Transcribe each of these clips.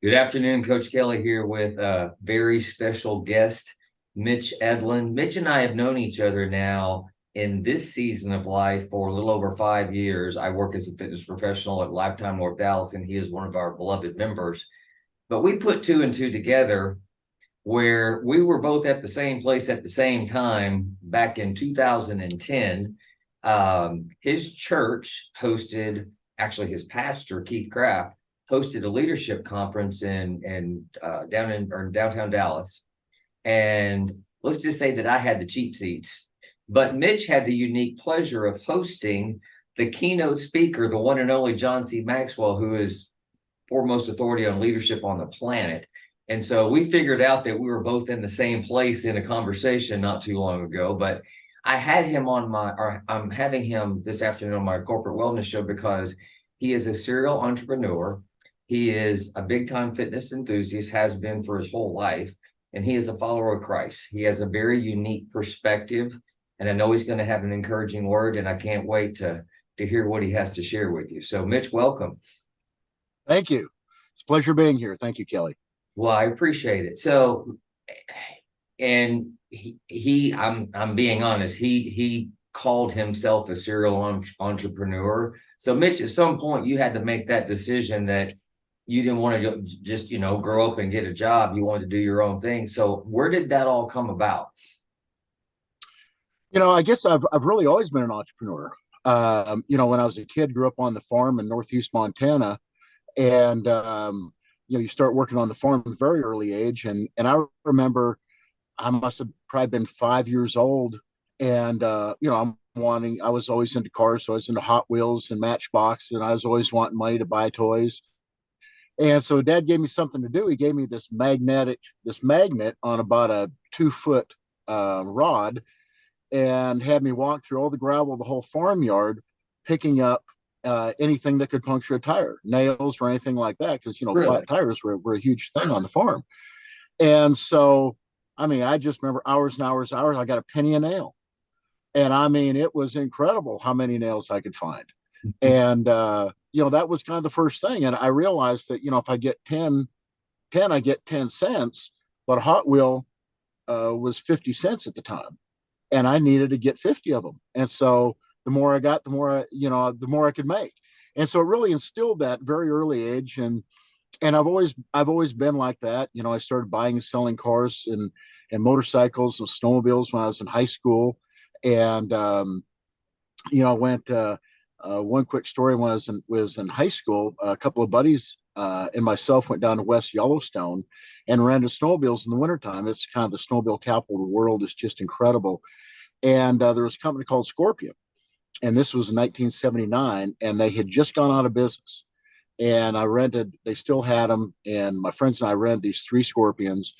Good afternoon, Coach Kelly here with a very special guest, Mitch Edlin. Mitch and I have known each other now in this season of life for a little over 5 years. I work as a fitness professional at Lifetime North Dallas, and he is one of our beloved members. But we put two and two together where we were both at the same place at the same time back in 2010. His church hosted, actually, his pastor, Keith Craft, hosted a leadership conference in downtown Dallas. And let's just say that I had the cheap seats, but Mitch had the unique pleasure of hosting the keynote speaker, the one and only John C. Maxwell, who is foremost authority on leadership on the planet. And so we figured out that we were both in the same place in a conversation not too long ago. But I had him on or I'm having him this afternoon on my corporate wellness show because he is a serial entrepreneur. He is a big time fitness enthusiast, has been for his whole life, and he is a follower of Christ. He has a very unique perspective, and I know he's going to have an encouraging word, and I can't wait to hear what he has to share with you. So, Mitch, welcome. Thank you. It's a pleasure being here. Thank you, Kelly. Well, I appreciate it. So, and I'm being honest, he called himself a serial entrepreneur. So, Mitch, at some point you had to make that decision that you didn't want to just, grow up and get a job. You wanted to do your own thing. So, where did that all come about? I guess I've really always been an entrepreneur. When I was a kid, grew up on the farm in Northeast Montana, and you start working on the farm at a very early age. And I remember I must have probably been 5 years old, and I was always into cars, so I was into Hot Wheels and Matchbox, and I was always wanting money to buy toys. And so Dad gave me something to do. He gave me this magnet on about a 2 foot rod, and had me walk through all the gravel of the whole farmyard, picking up anything that could puncture a tire, nails or anything like that, because flat Really? tires were a huge thing on the farm. And so, I mean, I just remember hours and hours, and hours. I got a penny a nail, and I mean, it was incredible how many nails I could find. And that was kind of the first thing. And I realized that if I get 10, I get 10 cents, but a Hot Wheel was 50 cents at the time, and I needed to get 50 of them. And so the more I got, the more I could make. And so it really instilled that very early age. And I've always been like that. I started buying and selling cars and motorcycles and snowmobiles when I was in high school. And I went. One quick story: when I was in high school, a couple of buddies and myself went down to West Yellowstone and rented snowmobiles in the wintertime. It's kind of the snowmobile capital of the world. It's just incredible. And there was a company called Scorpion, and this was in 1979, and they had just gone out of business. And they still had them, and my friends and I rented these three Scorpions,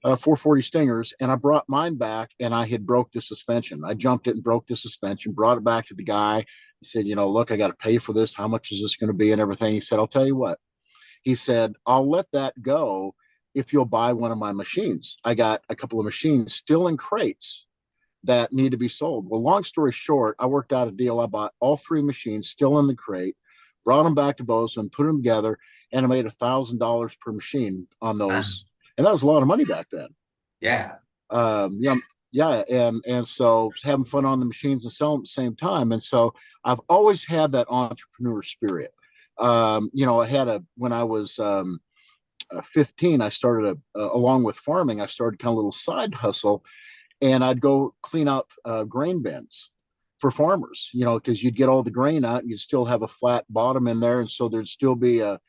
440 Stingers, and I brought mine back, and I had broke the suspension. I jumped it and broke the suspension, brought it back to the guy. He said, look, I got to pay for this. How much is this going to be and everything? He said, I'll tell you what. He said, I'll let that go if you'll buy one of my machines. I got a couple of machines still in crates that need to be sold. Well, long story short, I worked out a deal. I bought all three machines still in the crate, brought them back to Bozeman, put them together, and I made $1,000 per machine on Wow. those. And that was a lot of money back then. Yeah. Yeah, yeah, and so having fun on the machines and selling at the same time. And so I've always had that entrepreneur spirit. I had when I was 15, I started along with farming, I started kind of a little side hustle, and I'd go clean out grain bins for farmers, because you'd get all the grain out and you'd still have a flat bottom in there. And so there'd still be a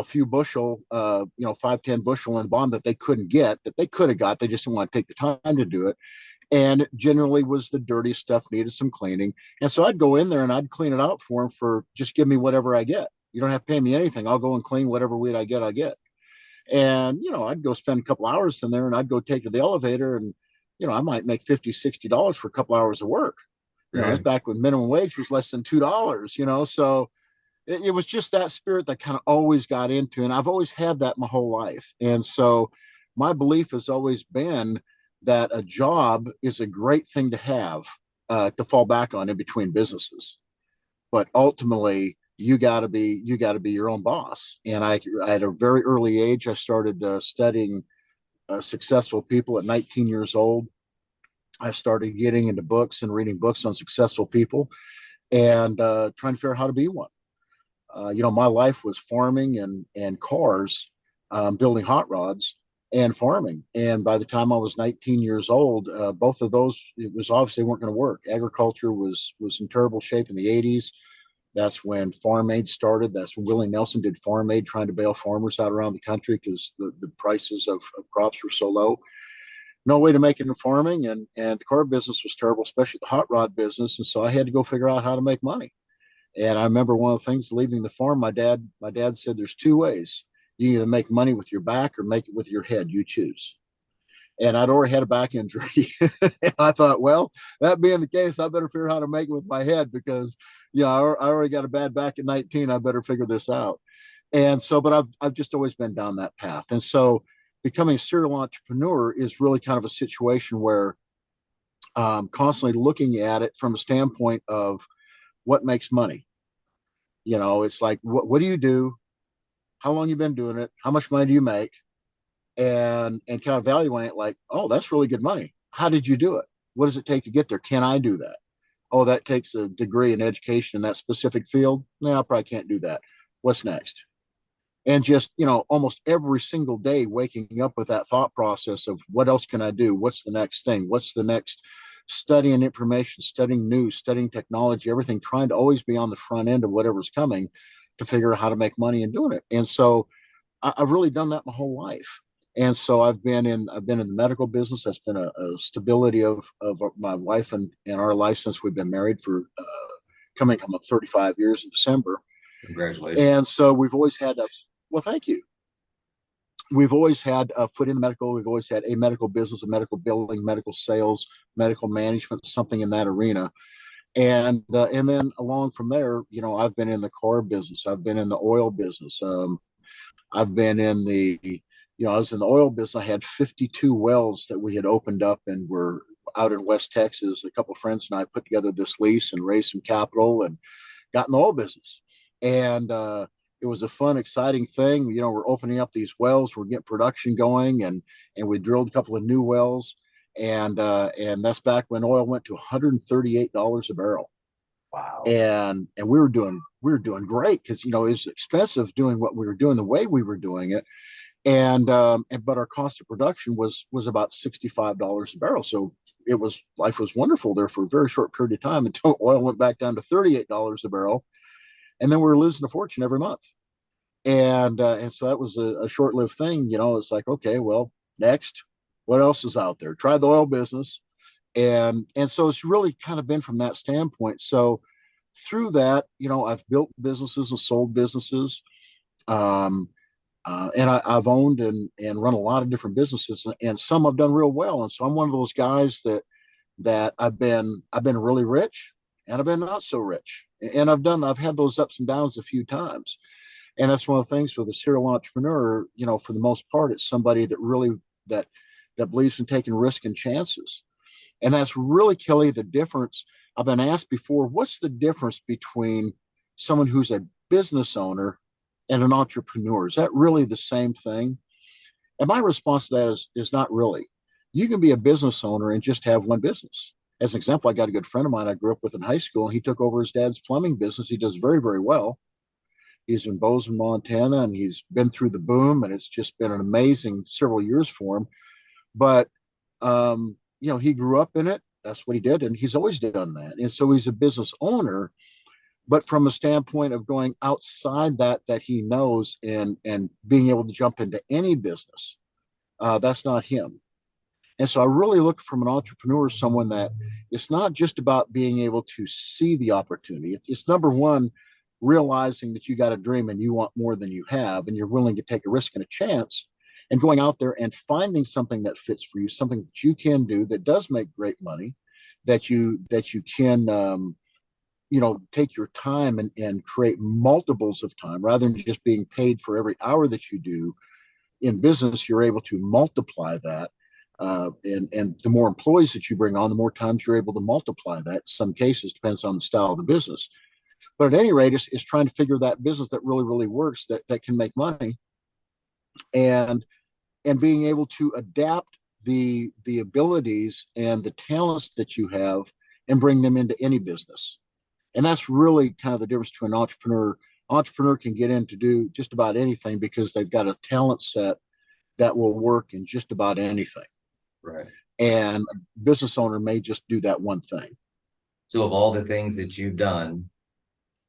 few bushel, 5, 10 bushel in the bottom that they couldn't get, that they could have got. They just didn't want to take the time to do it. And it generally was the dirty stuff, needed some cleaning. And so I'd go in there and I'd clean it out for them for just give me whatever I get. You don't have to pay me anything. I'll go and clean whatever weed I get, I get. And, I'd go spend a couple hours in there and I'd go take to the elevator, and, I might make $50, $60 for a couple hours of work. It's Really. back when minimum wage was less than $2, so it was just that spirit that kind of always got into, and I've always had that my whole life. And so my belief has always been that a job is a great thing to have, to fall back on in between businesses. But ultimately, you got to be your own boss. And I at a very early age, I started studying successful people at 19 years old. I started getting into books and reading books on successful people and trying to figure out how to be one. My life was farming and cars, building hot rods and farming. And by the time I was 19 years old, both of those, it was obviously weren't going to work. Agriculture was in terrible shape in the 80s. That's when Farm Aid started. That's when Willie Nelson did Farm Aid, trying to bail farmers out around the country because the prices of crops were so low. No way to make it in farming, and the car business was terrible, especially the hot rod business. And so I had to go figure out how to make money. And I remember one of the things leaving the farm, my dad said there's two ways. You either make money with your back or make it with your head. You choose. And I'd already had a back injury. And I thought, well, that being the case, I better figure out how to make it with my head because, I already got a bad back at 19. I better figure this out. And so, but I've just always been down that path. And so becoming a serial entrepreneur is really kind of a situation where constantly looking at it from a standpoint of what makes money. It's like, what do you do? How long you been doing it? How much money do you make? And kind of evaluate it like, oh, that's really good money. How did you do it? What does it take to get there? Can I do that? Oh, that takes a degree in education in that specific field. No, I probably can't do that. What's next? And just, almost every single day waking up with that thought process of what else can I do? What's the next thing? What's the next studying information, studying news, studying technology, everything, trying to always be on the front end of whatever's coming to figure out how to make money and doing it. And so I've really done that my whole life. And so I've been in the medical business. That's been a stability of my wife and our life since we've been married for coming up 35 years in December. Congratulations. And so we've always had a, well, thank you. We've always had a foot in the medical. We've always had a medical business, a medical billing, medical sales, medical management, something in that arena. And then along from there, I've been in the car business. I've been in the oil business. I've been in I was in the oil business. I had 52 wells that we had opened up and were out in West Texas. A couple of friends and I put together this lease and raised some capital and got in the oil business. And it was a fun, exciting thing. We're opening up these wells, we're getting production going, and we drilled a couple of new wells. And that's back when oil went to $138 a barrel. Wow. And we were doing great because it was expensive doing what we were doing the way we were doing it. And but our cost of production was about $65 a barrel. So life was wonderful there for a very short period of time until oil went back down to $38 a barrel, and then we were losing a fortune every month. And so that was a short-lived thing. It's like, okay, well, next, what else is out there? Try the oil business. And so it's really kind of been from that standpoint. So through that, I've built businesses and sold businesses. Um, and I've owned and run a lot of different businesses, and some I've done real well. And so I'm one of those guys that I've been really rich, and I've been not so rich, and I've had those ups and downs a few times. And that's one of the things with a serial entrepreneur. For the most part, it's somebody that that believes in taking risk and chances. And that's really, Kelly, the difference. I've been asked before, what's the difference between someone who's a business owner and an entrepreneur? Is that really the same thing? And my response to that is not really. You can be a business owner and just have one business. As an example, I got a good friend of mine I grew up with in high school, and he took over his dad's plumbing business. He does very, very well. He's in Bozeman, Montana, and he's been through the boom, and it's just been an amazing several years for him. But he grew up in it. That's what he did, and he's always done that. And so he's a business owner, but from a standpoint of going outside that he knows and being able to jump into any business, that's not him. And so I really look from an entrepreneur as someone that it's not just about being able to see the opportunity. It's number one, realizing that you got a dream and you want more than you have, and you're willing to take a risk and a chance, and going out there and finding something that fits for you, something that you can do that does make great money, that you can take your time and create multiples of time rather than just being paid for every hour that you do in business. You're able to multiply that. And the more employees that you bring on, the more times you're able to multiply that. In some cases, depends on the style of the business. But at any rate, it's trying to figure that business that really, really works, that can make money, and being able to adapt the abilities and the talents that you have and bring them into any business. And that's really kind of the difference between an entrepreneur. Entrepreneur can get in to do just about anything because they've got a talent set that will work in just about anything. Right. And a business owner may just do that one thing. So of all the things that you've done,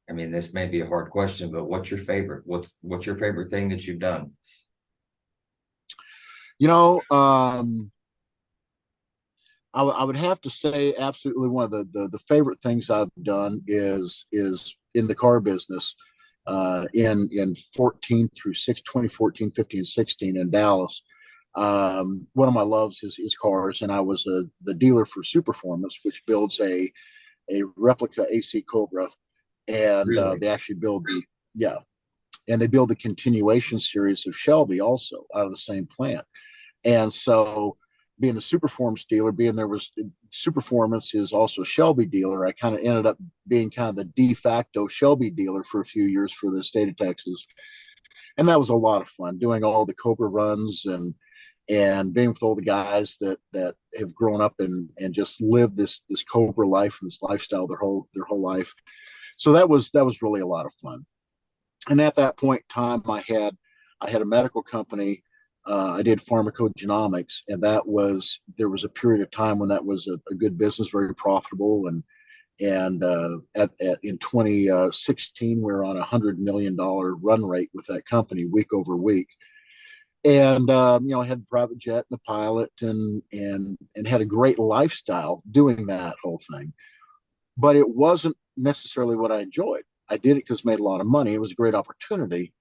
I mean, this may be a hard question, but what's your favorite? What's your favorite thing that you've done? You know, I would have to say absolutely one of the favorite things I've done is in the car business, in 14 through 6, 2014, 15, 16 in Dallas. One of my loves is cars, and I was the dealer for Superformance, which builds a replica AC Cobra, and Really? they actually build yeah, and they build the continuation series of Shelby also out of the same plant. And so, being the Superformance dealer, being there was Superformance is also a Shelby dealer, I kind of ended up being kind of the de facto Shelby dealer for a few years for the state of Texas. And that was a lot of fun doing all the Cobra runs and being with all the guys that have grown up and just lived this Cobra life and this lifestyle their whole life. So that was really a lot of fun. And at that point in time, I had a medical company. I did pharmacogenomics, and there was a period of time when that was a good business, very profitable, and in 2016 we were on $100 million run rate with that company week over week, and I had the private jet and the pilot, and had a great lifestyle doing that whole thing. But it wasn't necessarily what I enjoyed. I did it because it made a lot of money. It was a great opportunity,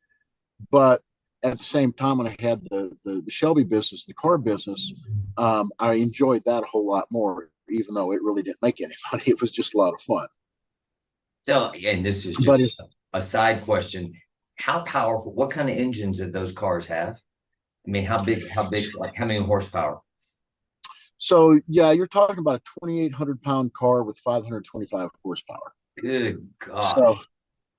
but at the same time, when I had the Shelby business, the car business, I enjoyed that a whole lot more, even though it really didn't make any money. It was just a lot of fun. So, and this is But just a side question. How powerful, what kind of engines did those cars have? I mean, like how many horsepower? so yeah, you're talking about a 2,800 pound car with 525 horsepower. Good So gosh.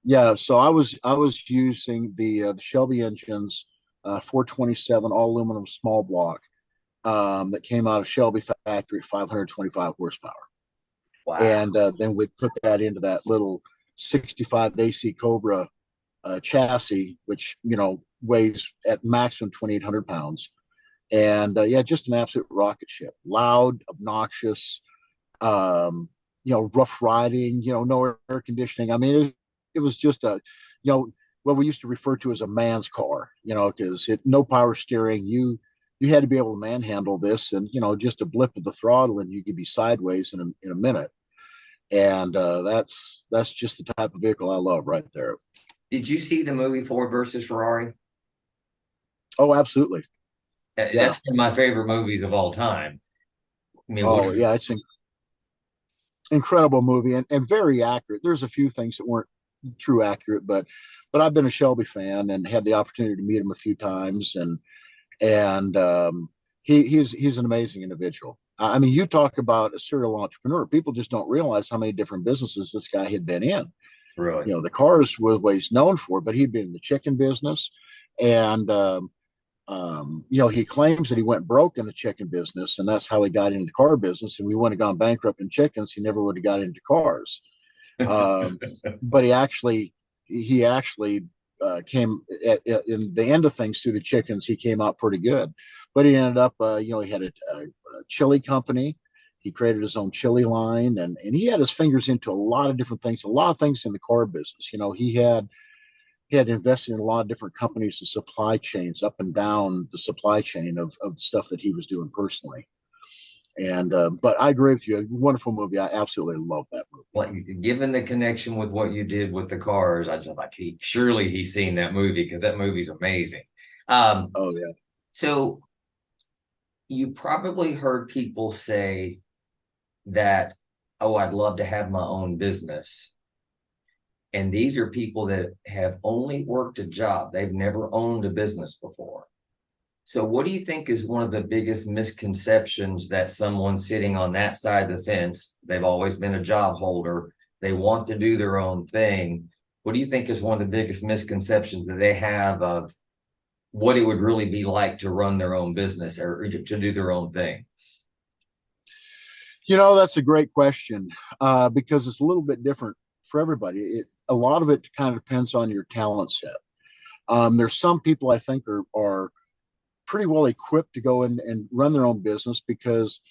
yeah, so I was using the Shelby engines, 427 all aluminum small block, that came out of Shelby factory, 525 horsepower. Wow. And then we'd put that into that little 65 AC Cobra chassis, which weighs at maximum 2,800 pounds. And yeah, just an absolute rocket ship. Loud, obnoxious, rough riding. No air conditioning. I mean, it was just what we used to refer to as a man's car. Because it no power steering. You had to be able to manhandle this, and just a blip of the throttle, and you could be sideways in a minute. And that's just the type of vehicle I love right there. Did you see the movie Ford versus Ferrari? Oh, absolutely. Yeah. That's one of my favorite movies of all time. I mean, what? Oh, yeah. It's an incredible movie, and very accurate. There's a few things that weren't true accurate, but I've been a Shelby fan and had the opportunity to meet him a few times, and he's an amazing individual. I mean, you talk about a serial entrepreneur. People just don't realize how many different businesses this guy had been in. Really? The cars was what he's known for, but he'd been in the chicken business, and he claims that he went broke in the chicken business, and that's how he got into the car business. And we wouldn't have gone bankrupt in chickens, he never would have got into cars. Um, but he actually came in the end of things through the chickens. He came out pretty good, but he ended up, he had a chili company. He created his own chili line, and he had his fingers into a lot of different things, a lot of things in the car business. He had invested in a lot of different companies and supply chains up and down the supply chain of the stuff that he was doing personally. And but I agree with you. A wonderful movie. I absolutely love that movie. Like, given the connection with what you did with the cars, I just like surely he's seen that movie because that movie's amazing. Oh yeah. So you probably heard people say that, oh, I'd love to have my own business. And these are people that have only worked a job. They've never owned a business before. So what do you think is one of the biggest misconceptions that someone sitting on that side of the fence, they've always been a job holder, They want to do their own thing. What do you think is one of the biggest misconceptions that they have of what it would really be like to run their own business or to do their own thing? That's a great question, because it's a little bit different for everybody. A lot of it kind of depends on your talent set. There's some people I think are pretty well equipped to go in and run their own business because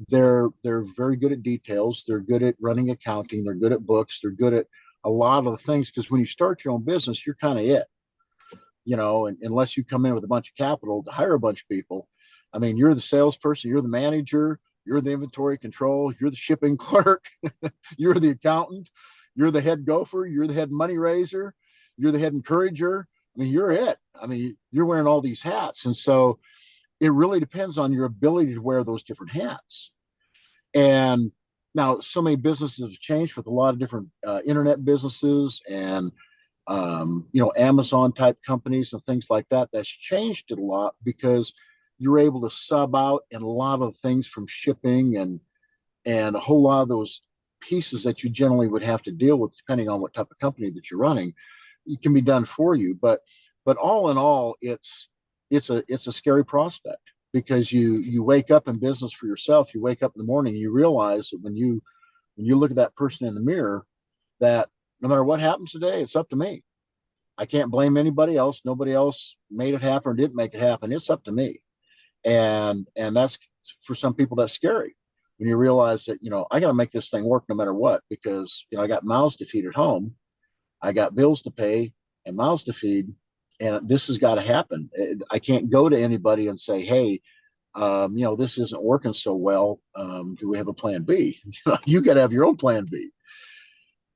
they're very good at details. They're good at running accounting. They're good at books. They're good at a lot of the things, because when you start your own business, you're kind of it, and unless you come in with a bunch of capital to hire a bunch of people. I mean, you're the salesperson, you're the manager, you're the inventory control, you're the shipping clerk, you're the accountant, you're the head gopher, you're the head money raiser, you're the head encourager. I mean, you're it. I mean, you're wearing all these hats. And so it really depends on your ability to wear those different hats. And now so many businesses have changed with a lot of different internet businesses and Amazon type companies and things like that. That's changed it a lot because you're able to sub out and a lot of things from shipping and a whole lot of those pieces that you generally would have to deal with, depending on what type of company that you're running, it can be done for you. But all in all, it's a scary prospect, because you wake up in business for yourself. You wake up in the morning and you realize that when you look at that person in the mirror, that no matter what happens today, it's up to me. I can't blame anybody else. Nobody else made it happen or didn't make it happen. It's up to me. And that's, for some people, that's scary when you realize that, I got to make this thing work no matter what, because, I got mouths to feed at home. I got bills to pay and mouths to feed. And this has got to happen. I can't go to anybody and say, hey, this isn't working so well. Do we have a plan B? You got to have your own plan B.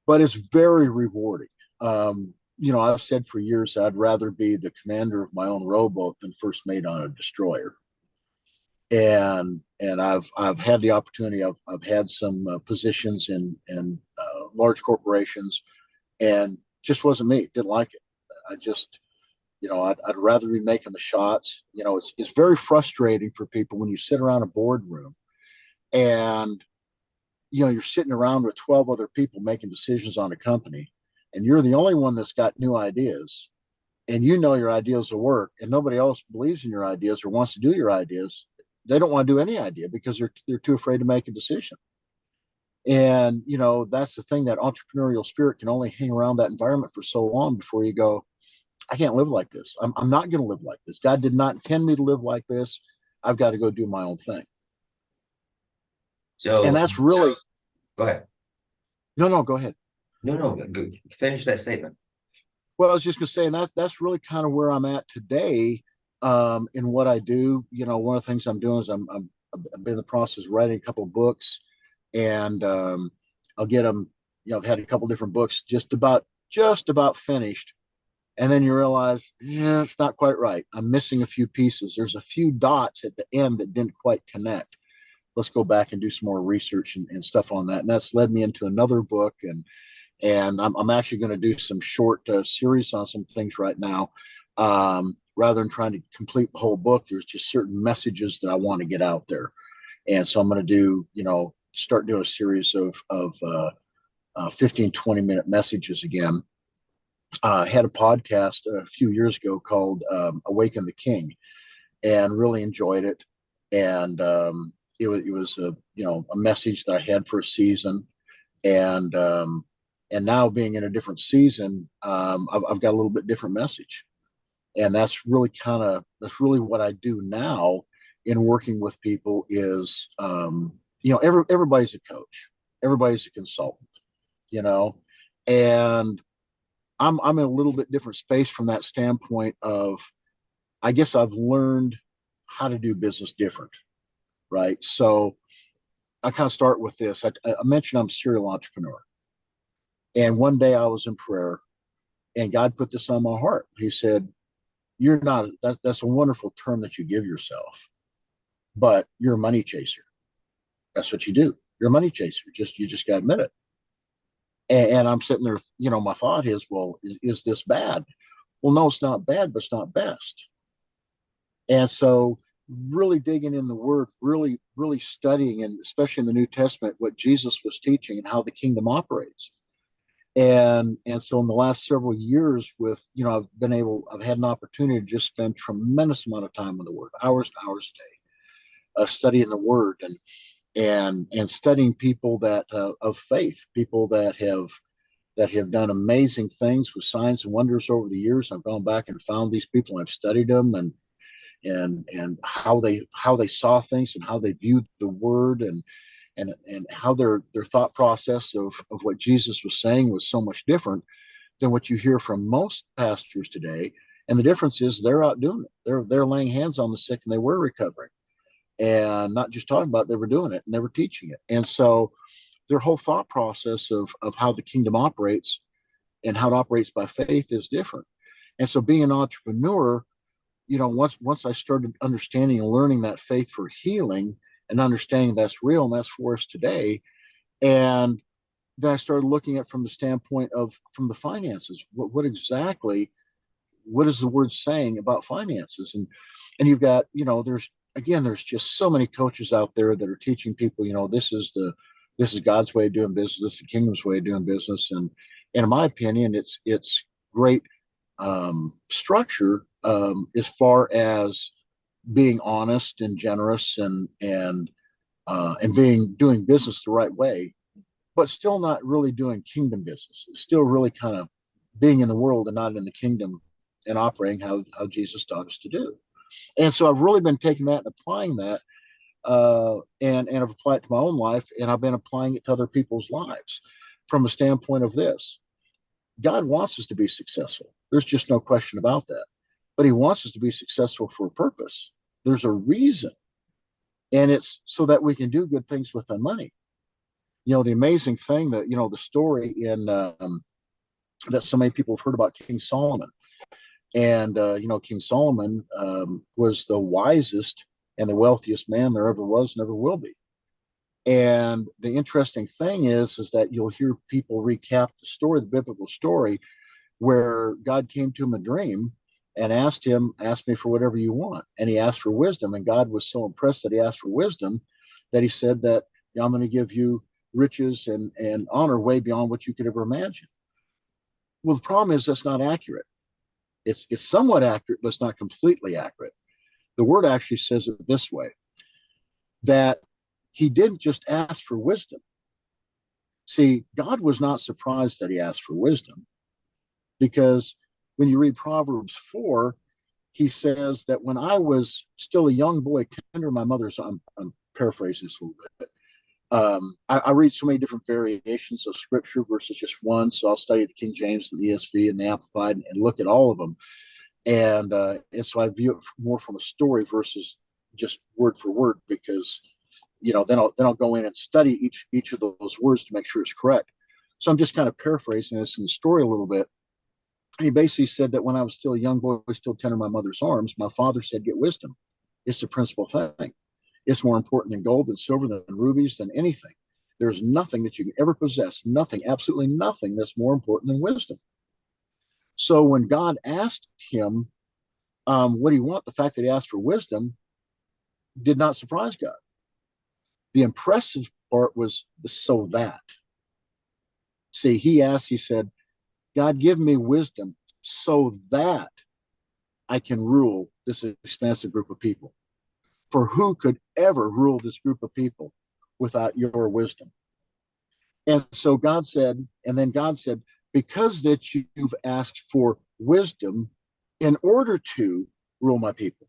But it's very rewarding. I've said for years that I'd rather be the commander of my own rowboat than first mate on a destroyer. And I've had the opportunity. I've had some positions in large corporations, and just wasn't me. Didn't like it. I just, I'd rather be making the shots. It's very frustrating for people when you sit around a boardroom and you're sitting around with 12 other people making decisions on a company, and you're the only one that's got new ideas, and your ideas will work, and nobody else believes in your ideas or wants to do your ideas. They don't want to do any idea because they're too afraid to make a decision. And that's the thing, that entrepreneurial spirit can only hang around that environment for so long before you go, I can't live like this. I'm not going to live like this. God did not intend me to live like this. I've got to go do my own thing. And So that's really, go ahead. no, go ahead. No, finish that statement. Well, I was just going to say, and that's really kind of where I'm at today, in what I do. One of the things I'm doing is I've been in the process of writing a couple of books, and I'll get them. I've had a couple different books just about finished, and then you realize, yeah, it's not quite right. I'm missing a few pieces. There's a few dots at the end that didn't quite connect. Let's go back and do some more research and stuff on that. And that's led me into another book, and I'm actually going to do some short series on some things right now. Rather than trying to complete the whole book, there's just certain messages that I want to get out there. And so I'm going to start doing a series of 15, 20-minute messages again. I had a podcast a few years ago called Awaken the King, and really enjoyed it. And it was a message that I had for a season. And now, being in a different season, I've got a little bit different message. And that's really what I do now in working with people is, everybody's a coach, everybody's a consultant, and I'm in a little bit different space from that standpoint of, I guess I've learned how to do business different, right? So I kind of start with this. I mentioned I'm a serial entrepreneur. And one day I was in prayer, and God put this on my heart. He said, you're not, that's a wonderful term that you give yourself, but you're a money chaser. That's what you do. You're a money chaser. You just got to admit it. And I'm sitting there, my thought is, well, is this bad? Well, no, it's not bad, but it's not best. And so really digging in the word, really studying, and especially in the New Testament, what Jesus was teaching and how the kingdom operates. And so in the last several years, with I've had an opportunity to just spend tremendous amount of time in the word, hours and hours a day, studying the word, and studying people that of faith, people that have done amazing things with signs and wonders over the years. I've gone back and found these people, and I've studied them, and how they saw things and how they viewed the word, and how their thought process of what Jesus was saying was so much different than what you hear from most pastors today. And the difference is they're out doing it. They're laying hands on the sick, and they were recovering, and not just talking about it, they were doing it, and they were teaching it. And so their whole thought process of how the kingdom operates and how it operates by faith is different. And so being an entrepreneur, once I started understanding and learning that faith for healing, and understanding that's real and that's for us today, and then I started looking at from the standpoint of from the finances, what exactly, what is the word saying about finances? And you've got, there's just so many coaches out there that are teaching people, this is God's way of doing business, this is the kingdom's way of doing business. And in my opinion, it's great structure, as far as being honest and generous, and being doing business the right way, but still not really doing kingdom business. It's still really kind of being in the world and not in the kingdom, and operating how Jesus taught us to do. And so I've really been taking that and applying that, and I've applied it to my own life, and I've been applying it to other people's lives from a standpoint of this. God wants us to be successful. There's just no question about that. But he wants us to be successful for a purpose. There's a reason. And it's so that we can do good things with our money. The amazing thing that, the story in that so many people have heard about King Solomon. And, King Solomon was the wisest and the wealthiest man there ever was and ever will be. And the interesting thing is that you'll hear people recap the story, the biblical story, where God came to him in a dream and asked me for whatever you want. And he asked for wisdom. And God was so impressed that he asked for wisdom that he said that, I'm going to give you riches and honor way beyond what you could ever imagine. Well, the problem is that's not accurate. It's somewhat accurate, but it's not completely accurate. The word actually says it this way, that he didn't just ask for wisdom. See, God was not surprised that he asked for wisdom, because when you read Proverbs 4, he says that when I was still a young boy, tender in my mother's, I'm paraphrasing this a little bit. I read so many different variations of scripture versus just one. So I'll study the King James and the ESV and the Amplified, and look at all of them. And so I view it more from a story versus just word for word, because then I'll go in and study each of those words to make sure it's correct. So I'm just kind of paraphrasing this in the story a little bit. He basically said that when I was still a young boy, still tender in my mother's arms, my father said, get wisdom. It's the principal thing. It's more important than gold and silver, than rubies, than anything. There's nothing that you can ever possess, nothing, absolutely nothing, that's more important than wisdom. So when God asked him, what do you want? The fact that he asked for wisdom did not surprise God. The impressive part was the so that. See, he said, God, give me wisdom so that I can rule this expansive group of people. For who could ever rule this group of people without your wisdom? And so God said, because that you've asked for wisdom in order to rule my people.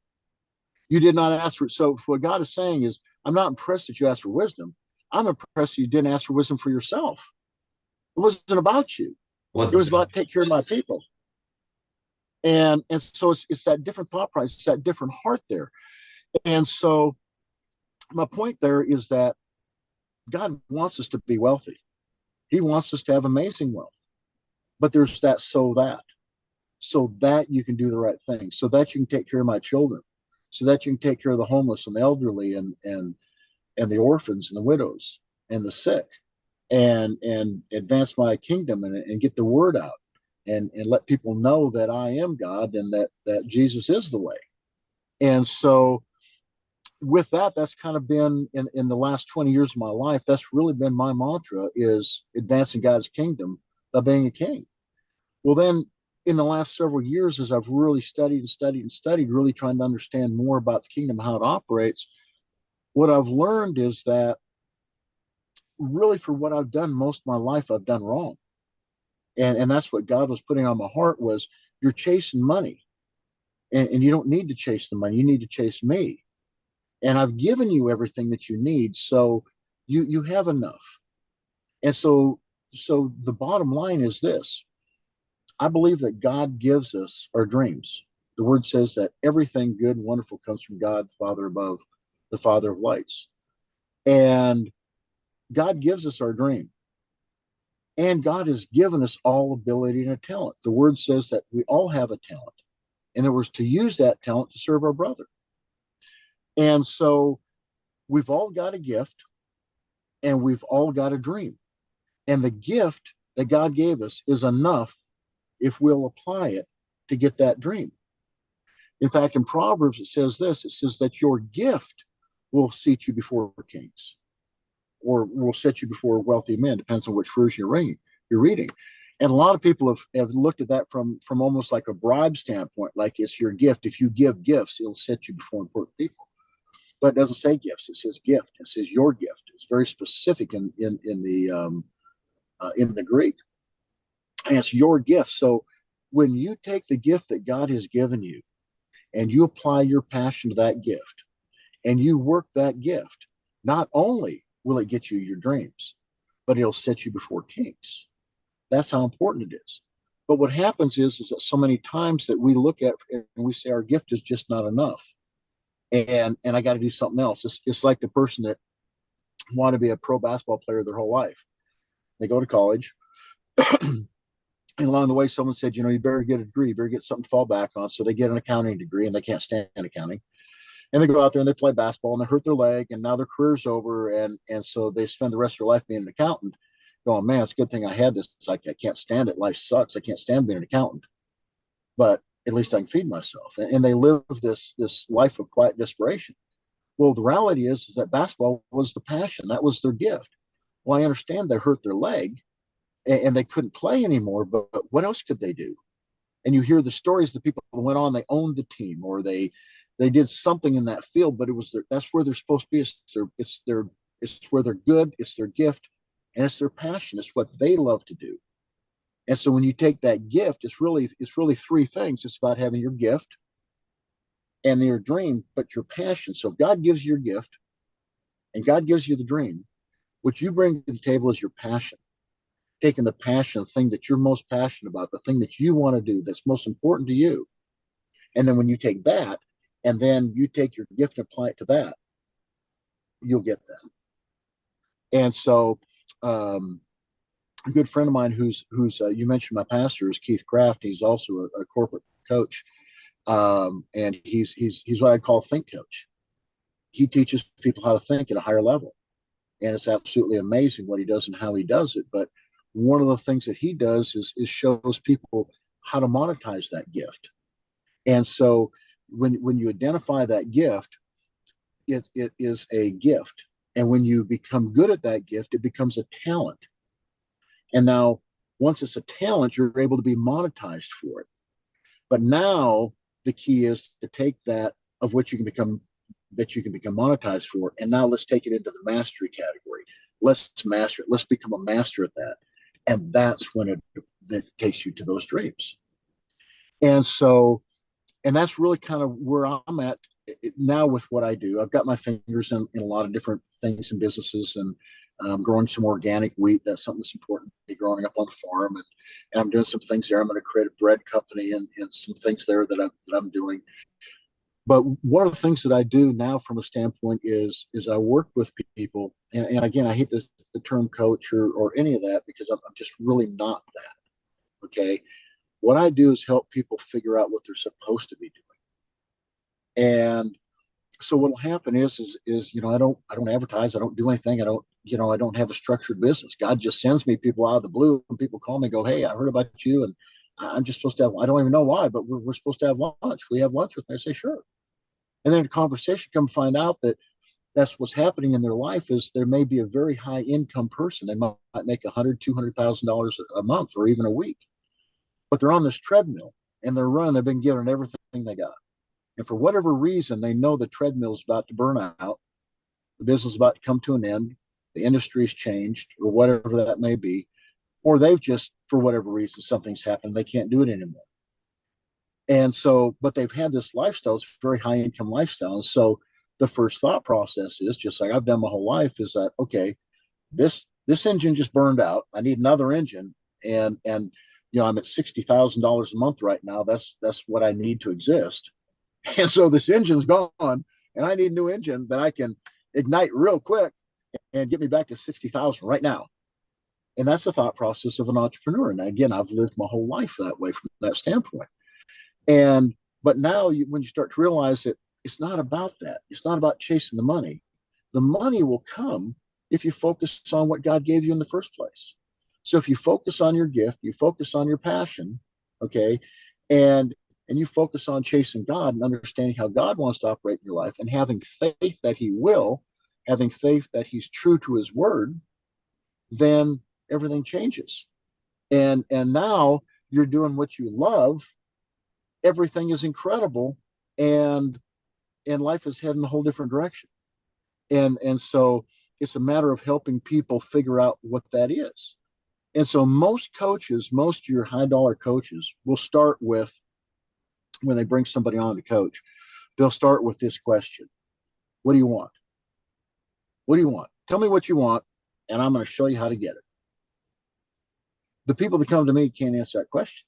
You did not ask for it. So what God is saying is, I'm not impressed that you asked for wisdom. I'm impressed that you didn't ask for wisdom for yourself. It wasn't about you. It was about take care of my people. And so it's that different thought process, it's that different heart there. And so my point there is that God wants us to be wealthy. He wants us to have amazing wealth. But there's that so that you can do the right thing, so that you can take care of my children, so that you can take care of the homeless and the elderly, and the orphans and the widows and the sick, and advance my kingdom, and get the word out, and let people know that I am God, and that Jesus is the way. And so with that, that's kind of been in the last 20 years of my life, that's really been my mantra, is advancing God's kingdom by being a king. Well, then in the last several years, as I've really studied and studied and studied, really trying to understand more about the kingdom, how it operates, what I've learned is that really for what I've done most of my life, I've done wrong. And that's what God was putting on my heart was, you're chasing money, and you don't need to chase the money. You need to chase me. And I've given you everything that you need. So you have enough. And so the bottom line is this. I believe that God gives us our dreams. The word says that everything good and wonderful comes from God, the Father above, the Father of lights. And God gives us our dream. And God has given us all ability and a talent. The word says that we all have a talent. In other words, to use that talent to serve our brother. And so we've all got a gift, and we've all got a dream. And the gift that God gave us is enough if we'll apply it to get that dream. In fact, in Proverbs, it says this, it says that your gift will seat you before kings, or will set you before wealthy men, depends on which version you're reading. And a lot of people have looked at that from almost like a bribe standpoint, like it's your gift. If you give gifts, it'll set you before important people. But it doesn't say gifts; it says gift. It says your gift. It's very specific in the Greek, and it's your gift. So when you take the gift that God has given you, and you apply your passion to that gift, and you work that gift, not only will it get you your dreams, but it'll set you before kings. That's how important it is. But what happens is that so many times that we look at and we say our gift is just not enough, and I got to do something else. It's like the person that wanted to be a pro basketball player their whole life. They go to college, and along the way, someone said, you better get a degree, you better get something to fall back on. So they get an accounting degree, and they can't stand accounting. And they go out there and they play basketball, and they hurt their leg, and now their career's over, and so they spend the rest of their life being an accountant, going, man, it's a good thing I had this. It's like I can't stand it. Life sucks. I can't stand being an accountant, but at least I can feed myself. And they live this life of quiet desperation. Well, the reality is that basketball was the passion. That was their gift. Well, I understand they hurt their leg, and they couldn't play anymore, but what else could they do? And you hear the stories, the people who went on, they owned the team, or they did something in that field, but that's where they're supposed to be. It's where they're good, it's their gift, and it's their passion. It's what they love to do. And so when you take that gift, it's really three things. It's about having your gift and your dream, but your passion. So if God gives you your gift and God gives you the dream, what you bring to the table is your passion. Taking the passion, the thing that you're most passionate about, the thing that you want to do that's most important to you. And then when you take that, and then you take your gift and apply it to that, you'll get that. And so a good friend of mine who's you mentioned my pastor is Keith Craft. He's also a corporate coach, and he's what I call a think coach. He teaches people how to think at a higher level, and it's absolutely amazing what he does and how he does it. But one of the things that he does is shows people how to monetize that gift. And so when you identify that gift, it is a gift. And when you become good at that gift, it becomes a talent. And now, once it's a talent, you're able to be monetized for it. But now the key is to take that of which you can become monetized for, and now let's take it into the mastery category. Let's master it. Let's become a master at that. And that's when it takes you to those dreams. And so, and that's really kind of where I'm at now with what I do. I've got my fingers in a lot of different things and businesses, and growing some organic wheat. That's something that's important to me, growing up on the farm, and I'm doing some things there. I'm going to create a bread company and some things there that I'm doing. But one of the things that I do now from a standpoint is I work with people, and again, I hate the term coach or any of that, because I'm just really not that. Okay. What I do is help people figure out what they're supposed to be doing. And so what will happen is I don't advertise, I don't do anything, I don't have a structured business. God just sends me people out of the blue, and people call me and go, hey, I heard about you, and I'm just supposed to have, I don't even know why, but we're supposed to have lunch. We have lunch with me. I say, sure. And then the conversation, come find out that that's what's happening in their life is there may be a very high income person. They might make $100,000, $200,000 a month or even a week, but they're on this treadmill and they're running. They've been given everything they got. And for whatever reason, they know the treadmill is about to burn out. The business is about to come to an end. The industry's changed or whatever that may be. Or they've just, for whatever reason, something's happened. They can't do it anymore. And so, but they've had this lifestyle, it's very high income lifestyle. And so the first thought process is just like I've done my whole life is that, okay, this engine just burned out. I need another engine. And I'm at $60,000 a month right now. That's what I need to exist. And so this engine's gone and I need a new engine that I can ignite real quick and get me back to 60,000 right now. And that's the thought process of an entrepreneur. And again, I've lived my whole life that way from that standpoint. And but now when you start to realize that it's not about that, it's not about chasing the money. The money will come if you focus on what God gave you in the first place. So if you focus on your gift, you focus on your passion, okay, and you focus on chasing God and understanding how God wants to operate in your life and having faith that He will, having faith that He's true to His word, then everything changes. And now you're doing what you love. Everything is incredible, and life is heading a whole different direction. And so it's a matter of helping people figure out what that is. And so most coaches, most of your high dollar coaches will start with, when they bring somebody on to coach, they'll start with this question: what do you want? What do you want? Tell me what you want, and I'm going to show you how to get it. The people that come to me can't answer that question.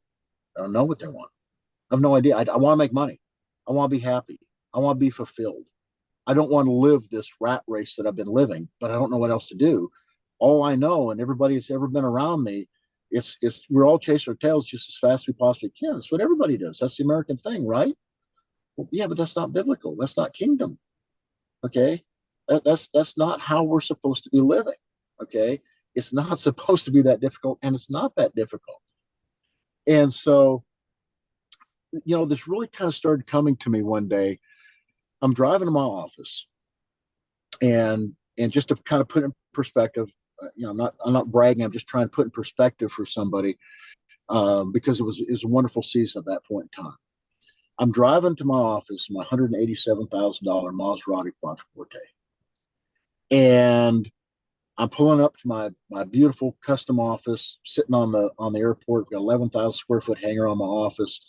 I don't know what they want. I have no idea. I want to make money. I want to be happy. I want to be fulfilled. I don't want to live this rat race that I've been living, but I don't know what else to do. All I know, and everybody that's ever been around me, it's we're all chasing our tails just as fast as we possibly can. That's what everybody does. That's the American thing, right? Well, yeah, but that's not biblical. That's not kingdom. Okay, that's not how we're supposed to be living. Okay, it's not supposed to be that difficult, and it's not that difficult. And so, this really kind of started coming to me one day. I'm driving to my office, and just to kind of put in perspective, I'm not bragging. I'm just trying to put in perspective for somebody, because it was a wonderful season at that point in time. I'm driving to my office, my $187,000 Maserati Quattroporte, and I'm pulling up to my beautiful custom office, sitting on the airport. I've got 11,000 square foot hangar on my office.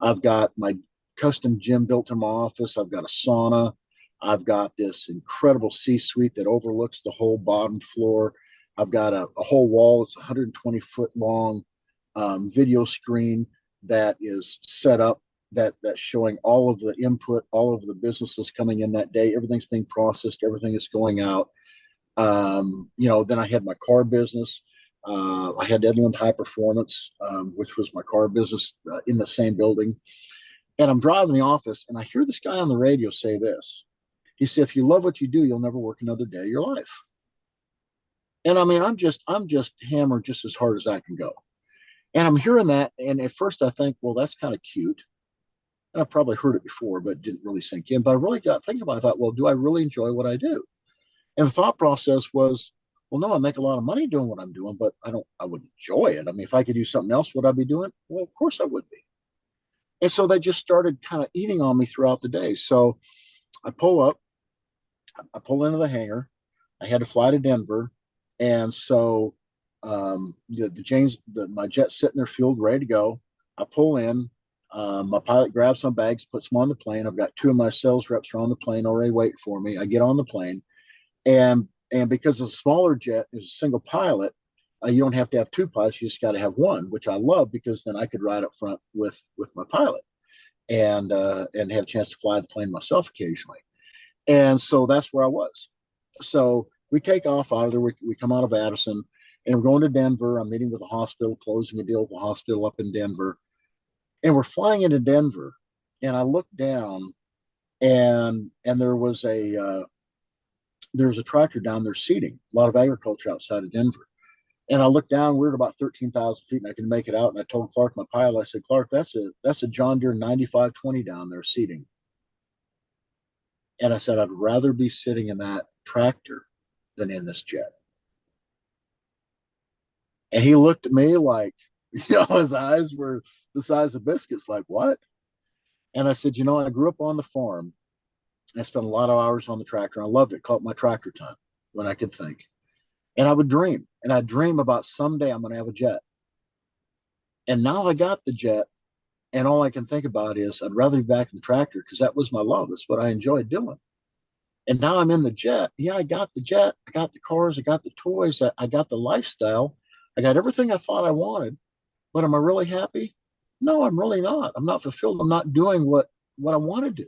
I've got my custom gym built in my office. I've got a sauna. I've got this incredible C-suite that overlooks the whole bottom floor. I've got a whole wall. It's 120-foot long video screen that is set up that's showing all of the input, all of the businesses coming in that day. Everything's being processed. Everything is going out. Then I had my car business. I had Edland High Performance, which was my car business, in the same building. And I'm driving the office, and I hear this guy on the radio say this. He said, "If you love what you do, you'll never work another day of your life." And I mean, I'm just hammered just as hard as I can go. And I'm hearing that, and at first I think, well, that's kind of cute. And I've probably heard it before, but it didn't really sink in. But I really got thinking about it. I thought, well, do I really enjoy what I do? And the thought process was, well, no, I make a lot of money doing what I'm doing, but I would enjoy it. I mean, if I could do something else, would I be doing it? Well, of course I would be. And so they just started kind of eating on me throughout the day. So I pull up, I pull into the hangar. I had to fly to Denver. And so my jet's sitting there fueled, ready to go. I pull in. My pilot grabs my bags, puts them on the plane. I've got two of my sales reps are on the plane already waiting for me. I get on the plane. And because it's a smaller jet, it's a single pilot, you don't have to have two pilots. You just got to have one, which I love, because then I could ride up front with my pilot and have a chance to fly the plane myself occasionally. And so that's where I was. So we take off out of there. We come out of Addison, and we're going to Denver. I'm meeting with the hospital, closing a deal with the hospital up in Denver. And we're flying into Denver, and I looked down, and there was a tractor down there seeding, a lot of agriculture outside of Denver. And I looked down, we were at about 13,000 feet, and I could make it out. And I told Clark, my pilot, I said, "Clark, that's a John Deere 9520 down there seeding." And I said, I'd rather be sitting in that tractor than in this jet. And he looked at me like, his eyes were the size of biscuits, like, what? And I said, I grew up on the farm. I spent a lot of hours on the tractor. I loved it. Called it my tractor time when I could think. And I would dream, and I'd dream about someday I'm going to have a jet. And now I got the jet, and all I can think about is I'd rather be back in the tractor because that was my love. That's what I enjoyed doing. And now I'm in the jet. Yeah, I got the jet. I got the cars. I got the toys. I got the lifestyle. I got everything I thought I wanted. But am I really happy? No, I'm really not. I'm not fulfilled. I'm not doing what I want to do.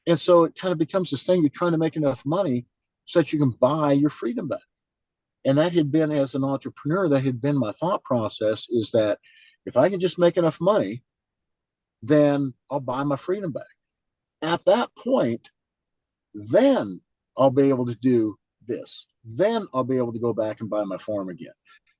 And so it kind of becomes this thing. You're trying to make enough money so that you can buy your freedom back. And that had been, as an entrepreneur, that had been my thought process, is that if I can just make enough money, then I'll buy my freedom back. At that point, then I'll be able to do this. Then I'll be able to go back and buy my farm again.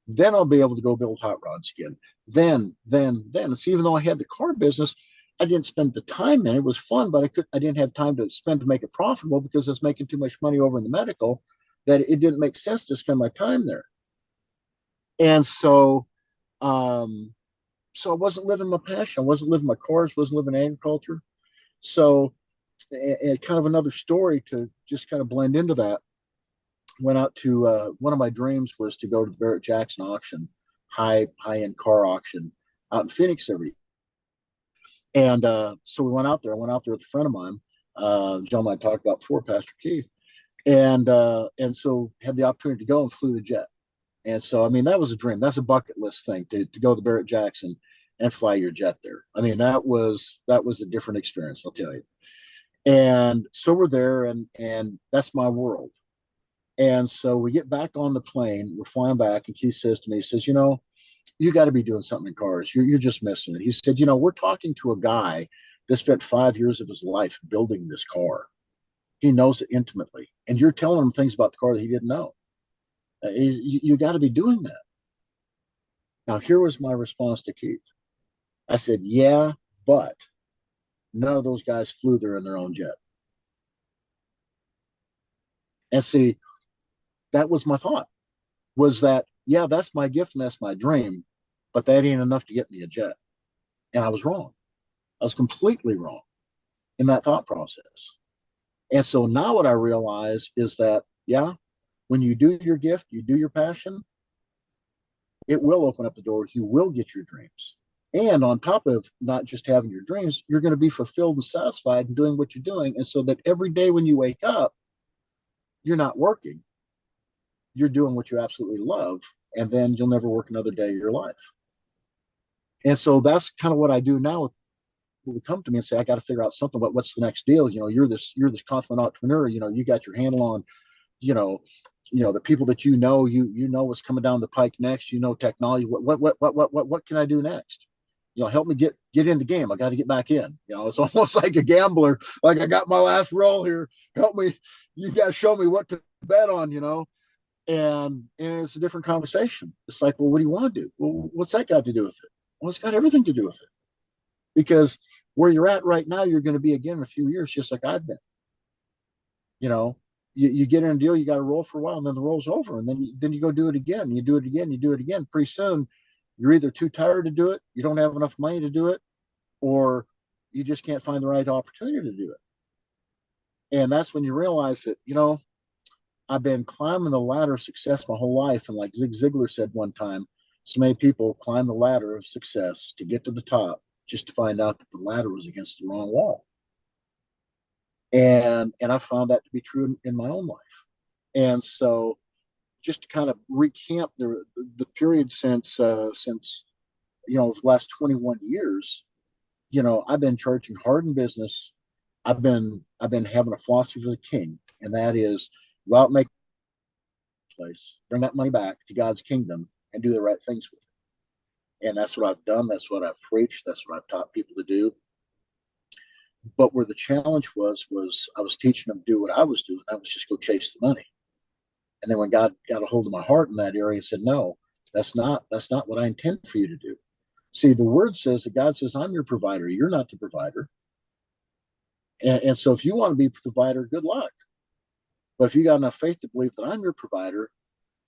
Then I'll be able to go build hot rods again. Then. It's even though I had the car business, I didn't spend the time in it. It was fun, but I didn't have time to spend to make it profitable because I was making too much money over in the medical that it didn't make sense to spend my time there. And so I wasn't living my passion. I wasn't living my cars, wasn't living agriculture. So, and kind of another story to just kind of blend into that. Went out to one of my dreams was to go to the Barrett Jackson auction, high end car auction out in Phoenix every year. And so we went out there. I went out there with a friend of mine, John I talked about before, Pastor Keith, and so had the opportunity to go and flew the jet. And so, I mean, that was a dream. That's a bucket list thing to go to Barrett Jackson and fly your jet there. I mean, that was a different experience, I'll tell you. And so we're there, and that's my world. And so we get back on the plane. We're flying back, and Keith says to me, he says, you got to be doing something in cars. You're just missing it. He said, we're talking to a guy that spent 5 years of his life building this car. He knows it intimately, and you're telling him things about the car that he didn't know. You got to be doing that. Now, here was my response to Keith. I said, yeah, but none of those guys flew there in their own jet. And see, that was my thought, was that, yeah, that's my gift and that's my dream, but that ain't enough to get me a jet. And I was wrong. I was completely wrong in that thought process. And so now what I realize is that, yeah, when you do your gift, you do your passion, it will open up the door. You will get your dreams. And on top of not just having your dreams, you're going to be fulfilled and satisfied in doing what you're doing. And so that every day when you wake up, you're not working. You're doing what you absolutely love. And then you'll never work another day of your life. And so that's kind of what I do now. People come to me and say, I got to figure out something, but what's the next deal? You're this confident entrepreneur, you got your handle on, the people that you know what's coming down the pike next, technology. What can I do next? Help me get in the game. I got to get back in. It's almost like a gambler. Like, I got my last roll here. Help me. You got to show me what to bet on, and it's a different conversation. It's like, well, what do you want to do? Well, what's that got to do with it? Well, it's got everything to do with it, because where you're at right now, you're going to be again in a few years, just like I've been. You get in a deal, you got to roll for a while, and then the roll's over, and then you go do it again. You do it again. You do it again. Pretty soon, you're either too tired to do it, you don't have enough money to do it, or you just can't find the right opportunity to do it. And that's when you realize that, I've been climbing the ladder of success my whole life. And like Zig Ziglar said one time, so many people climb the ladder of success to get to the top just to find out that the ladder was against the wrong wall. And I found that to be true in my own life. And so just to kind of recamp the period since the last 21 years, I've been charging hard in business. I've been having a philosophy of the king, and that is go out and make a place, bring that money back to God's kingdom, and do the right things with it. And that's what I've done. That's what I've preached. That's what I've taught people to do. But where the challenge was I was teaching them to do what I was doing. I was just go chase the money. And then when God got a hold of my heart in that area, he said, no, that's not what I intend for you to do. See, the word says that God says, I'm your provider. You're not the provider. And so if you want to be a provider, good luck. But if you got enough faith to believe that I'm your provider,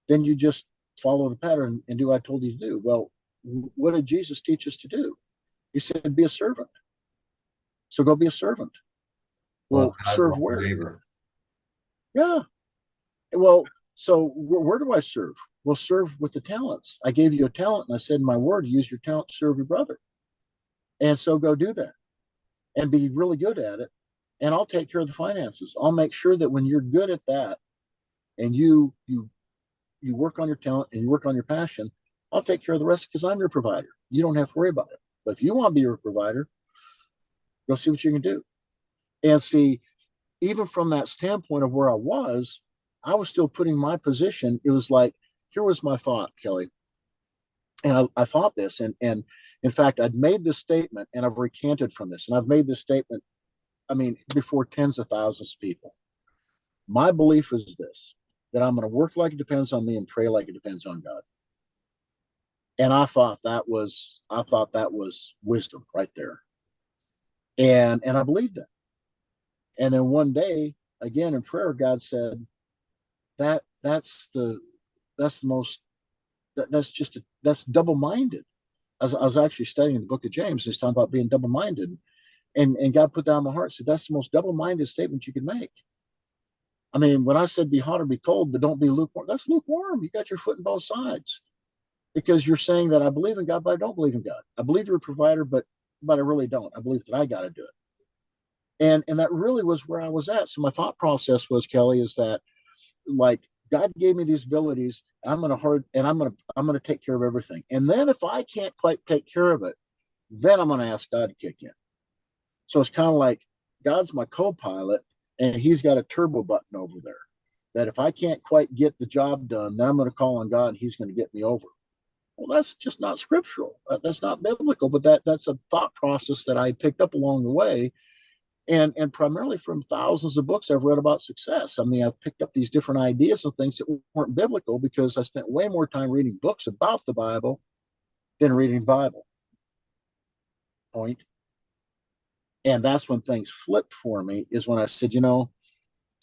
then you just follow the pattern and do what I told you to do. Well, what did Jesus teach us to do? He said, be a servant. So go be a servant. Love Well, God, serve love your where? neighbor. Yeah. Well, so where do I serve? Well, serve with the talents. I gave you a talent and I said in my word, use your talent to serve your brother. And so go do that and be really good at it. And I'll take care of the finances. I'll make sure that when you're good at that and you work on your talent and you work on your passion, I'll take care of the rest because I'm your provider. You don't have to worry about it. But if you want to be your provider, go see what you can do. And see, even from that standpoint of where I was still putting my position. It was like, here was my thought, Kelly. And I thought this, and in fact, I'd made this statement and I've recanted from this. And I've made this statement, I mean, before tens of thousands of people. My belief is this, that I'm going to work like it depends on me and pray like it depends on God. And I thought that was wisdom right there. And I believed that. And then one day, again in prayer, God said, that's the most that's just that's double-minded. I was actually studying the book of James. He's talking about being double-minded, and God put that on my heart. Said that's the most double-minded statement you can make. I mean, when I said be hot or be cold, but don't be lukewarm, that's lukewarm. You got your foot in both sides because you're saying that I believe in God, but I don't believe in God. I believe you're a provider, but I really don't. I believe that I got to do it. And that really was where I was at. So my thought process was, Kelly, is that like God gave me these abilities. I'm gonna take care of everything. And then if I can't quite take care of it, then I'm gonna ask God to kick in. So it's kind of like God's my co-pilot, and He's got a turbo button over there. That if I can't quite get the job done, then I'm going to call on God, and He's going to get me over. Well, that's just not scriptural. That's not biblical. But that's a thought process that I picked up along the way, and primarily from thousands of books I've read about success. I mean, I've picked up these different ideas and things that weren't biblical because I spent way more time reading books about the Bible than reading the Bible. Point. And that's when things flipped for me, is when I said,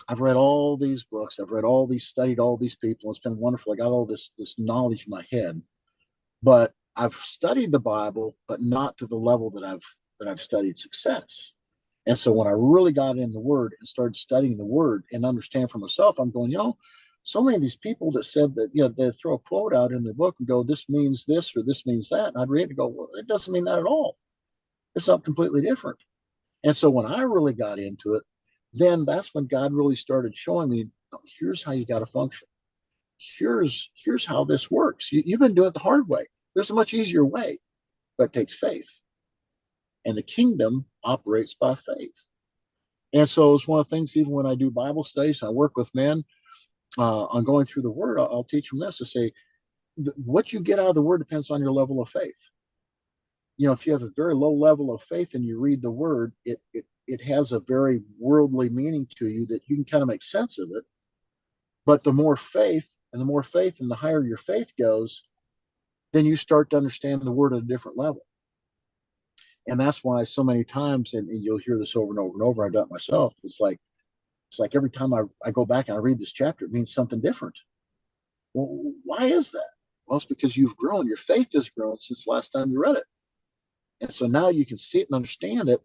I've read all these books, I've read all these, studied all these people. It's been wonderful. I got all this knowledge in my head, but I've studied the Bible, but not to the level that I've studied success. And so when I really got in the Word and started studying the Word and understand for myself, I'm going, so many of these people that said that, they throw a quote out in their book and go, this means this or this means that. And I'd read it and go, well, it doesn't mean that at all. It's something completely different. And so when I really got into it, then that's when God really started showing me, here's how you got to function. Here's how this works. You've been doing it the hard way. There's a much easier way, but it takes faith. And the kingdom operates by faith. And so it's one of the things, even when I do Bible studies, I work with men on going through the Word, I'll teach them this to say, what you get out of the Word depends on your level of faith. If you have a very low level of faith and you read the Word, it has a very worldly meaning to you that you can kind of make sense of it. But the more faith and the higher your faith goes, then you start to understand the Word at a different level. And that's why so many times, and you'll hear this over and over and over, I've done it myself. It's like every time I go back and I read this chapter, it means something different. Well, why is that? Well, it's because you've grown. Your faith has grown since the last time you read it. And so now you can see it and understand it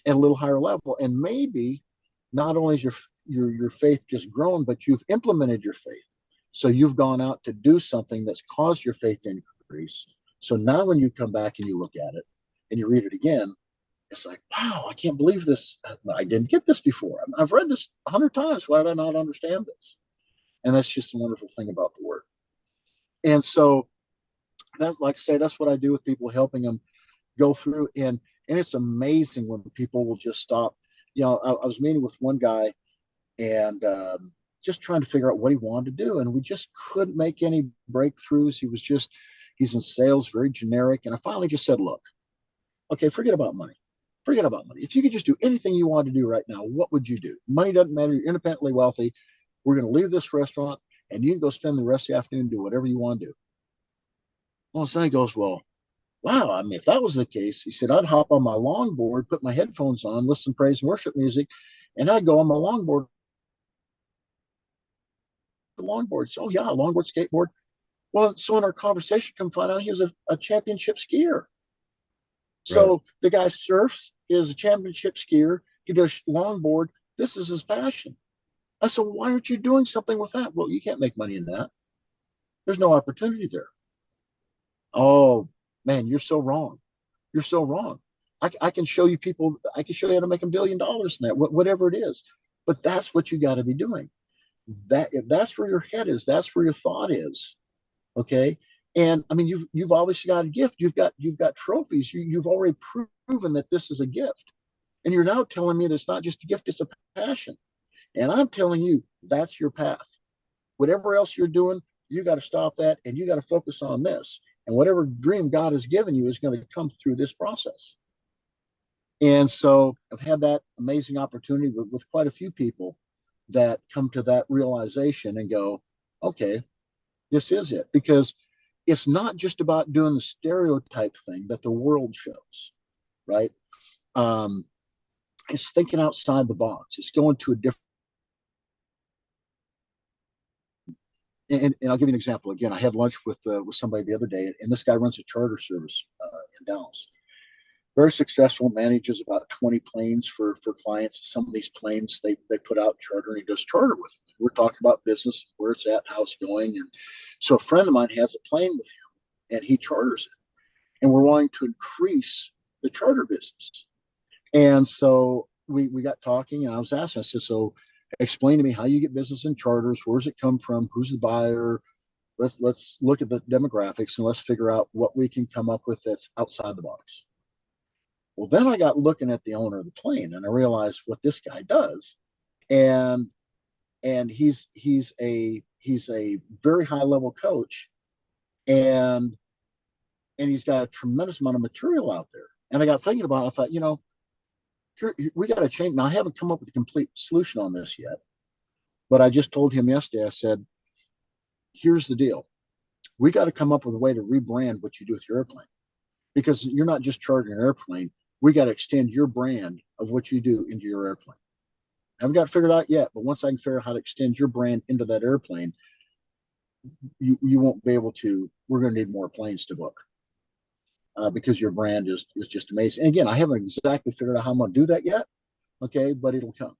at a little higher level. And maybe not only is your faith just grown, but you've implemented your faith. So you've gone out to do something that's caused your faith to increase. So now when you come back and you look at it and you read it again, it's like, wow, I can't believe this. I didn't get this before. I've read this 100 times. Why did I not understand this? And that's just a wonderful thing about the Word. And so that, like I say, that's what I do with people, helping them go through. And it's amazing when people will just stop. I was meeting with one guy and just trying to figure out what he wanted to do. And we just couldn't make any breakthroughs. He's in sales, very generic. And I finally just said, look, okay, forget about money. Forget about money. If you could just do anything you want to do right now, what would you do? Money doesn't matter. You're independently wealthy. We're going to leave this restaurant and you can go spend the rest of the afternoon and do whatever you want to do. Well, so he goes, well, wow, I mean, if that was the case, he said, I'd hop on my longboard, put my headphones on, listen to praise and worship music, and I'd go on my longboard, longboard. So, yeah, longboard, skateboard. Well, so in our conversation, come find out he was a championship skier. Right. So the guy surfs, he is a championship skier, he does longboard. This is his passion. I said, well, why aren't you doing something with that? Well, you can't make money in that. There's no opportunity there. Oh, man, you're so wrong. You're so wrong. I can show you people, I can show you how to make $1 billion in that, whatever it is. But that's what you got to be doing. That if that's where your head is, that's where your thought is. Okay. And I mean, you've obviously got a gift. You've got trophies. You've already proven that this is a gift. And you're now telling me that it's not just a gift, it's a passion. And I'm telling you, that's your path. Whatever else you're doing, you got to stop that and you got to focus on this. And whatever dream God has given you is going to come through this process. And so I've had that amazing opportunity with quite a few people that come to that realization and go, okay, this is it. Because it's not just about doing the stereotype thing that the world shows, right? Um, it's thinking outside the box. It's going to a different. And I'll give you an example. Again, I had lunch with somebody the other day, and this guy runs a charter service in Dallas. Very successful, manages about 20 planes for clients. Some of these planes they put out charter, and he does charter with them. We're talking about business, where it's at, how it's going, and so a friend of mine has a plane with him, and he charters it, and we're wanting to increase the charter business. And so we got talking, and I was asking, I said, so explain to me how you get business in charters. Where does it come from? Who's the buyer? Let's look at the demographics and let's figure out what we can come up with that's outside the box. Well, then I got looking at the owner of the plane, and I realized what this guy does, and he's a very high level coach, and he's got a tremendous amount of material out there. And I got thinking about it, I thought, here, we got to change. Now, I haven't come up with a complete solution on this yet, but I just told him yesterday, I said, here's the deal. We got to come up with a way to rebrand what you do with your airplane, because you're not just chartering an airplane. We got to extend your brand of what you do into your airplane. I haven't got it figured out yet, but once I can figure out how to extend your brand into that airplane, you won't be able to. We're going to need more planes to book because your brand is just amazing. And again, I haven't exactly figured out how I'm going to do that yet. Okay, but it'll come.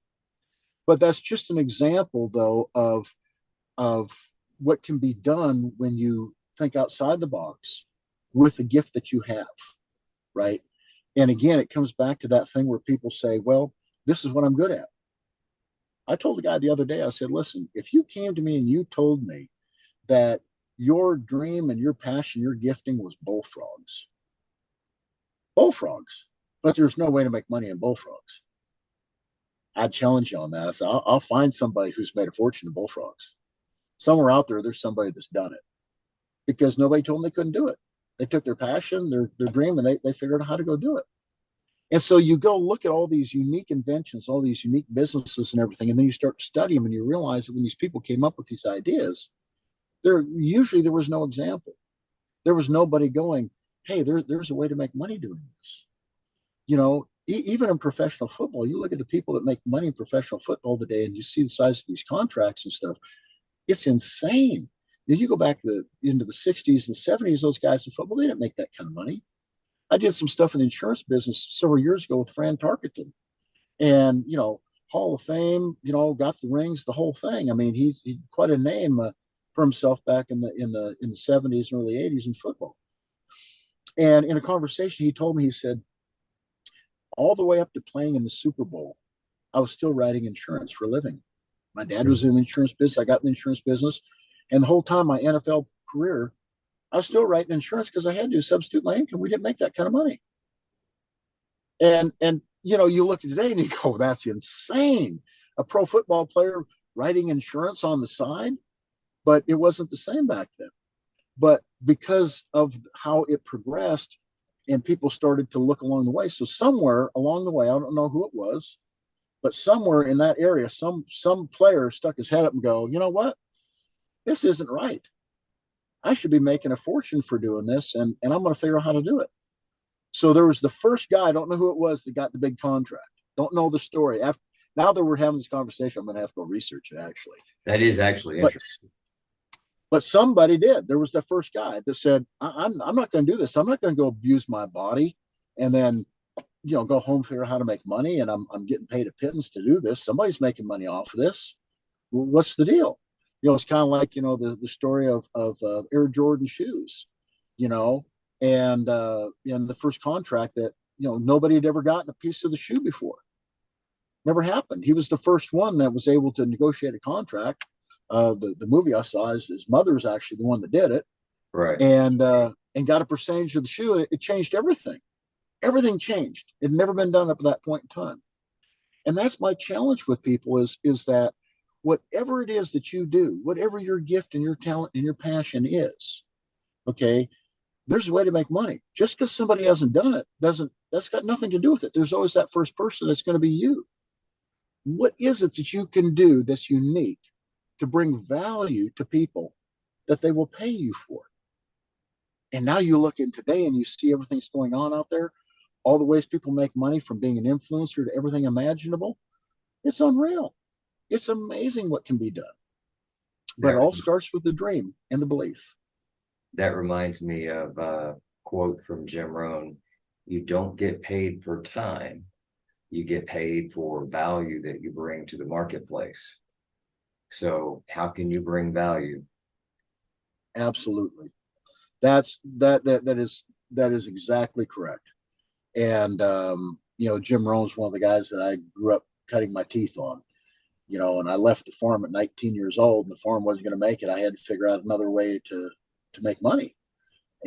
But that's just an example, though, of what can be done when you think outside the box with the gift that you have, right? And again, it comes back to that thing where people say, well, this is what I'm good at. I told the guy the other day, I said, listen, if you came to me and you told me that your dream and your passion, your gifting was bullfrogs, but there's no way to make money in bullfrogs, I'd challenge you on that. I said, I'll find somebody who's made a fortune in bullfrogs. Somewhere out there, there's somebody that's done it because nobody told them they couldn't do it. They took their passion, their dream, and they figured out how to go do it. And so you go look at all these unique inventions, all these unique businesses and everything, and then you start to study them and you realize that when these people came up with these ideas, there was no example. There was nobody going, hey, there's a way to make money doing this. Even in professional football, you look at the people that make money in professional football today and you see the size of these contracts and stuff. It's insane. You go back into the 60s and 70s, those guys in football, they didn't make that kind of money. I did some stuff in the insurance business several years ago with Fran Tarkenton. And, Hall of Fame, got the rings, the whole thing. I mean, he's quite a name for himself back in the 70s and early 80s in football. And in a conversation, he told me, he said, all the way up to playing in the Super Bowl, I was still writing insurance for a living. My dad was in the insurance business. I got in the insurance business. And the whole time, my NFL career, I was still writing insurance because I had to substitute my income. We didn't make that kind of money. And you look at today and you go, that's insane. A pro football player writing insurance on the side, but it wasn't the same back then. But because of how it progressed and people started to look along the way. So somewhere along the way, I don't know who it was, but somewhere in that area, some player stuck his head up and go, you know what? This isn't right. I should be making a fortune for doing this, and I'm going to figure out how to do it. So there was the first guy, I don't know who it was, that got the big contract. Don't know the story. After, now that we're having this conversation, I'm going to have to go research it actually. That is actually But interesting. but somebody did. There was the first guy that said, I'm not going to do this. I'm not going to go abuse my body and then go home, figure out how to make money, and I'm getting paid a pittance to do this. Somebody's making money off of this. What's the deal? It's kind of like the story of Air Jordan shoes, you know, and the first contract that nobody had ever gotten a piece of the shoe before. Never happened. He was the first one that was able to negotiate a contract. The movie I saw, his mother is actually the one that did it, Right. and got a percentage of the shoe, and it changed everything. Everything changed. It had never been done up to that point in time. And that's my challenge with people is that whatever it is that you do, whatever your gift and your talent and your passion is, okay, there's a way to make money. Just because somebody hasn't done it that's got nothing to do with it. There's always that first person that's going to be you. What is it that you can do that's unique to bring value to people that they will pay you for? And now you look in today and you see everything that's going on out there, all the ways people make money from being an influencer to everything imaginable. It's unreal. It's amazing what can be done. But it That all starts with the dream and the belief. that reminds me of a quote from Jim Rohn. You don't get paid for time. You get paid for value that you bring to the marketplace. So how can you bring value? Absolutely. That is exactly correct. And Jim Rohn's one of the guys that I grew up cutting my teeth on. And I left the farm at 19 years old, and the farm wasn't going to make it. I had to figure out another way to make money.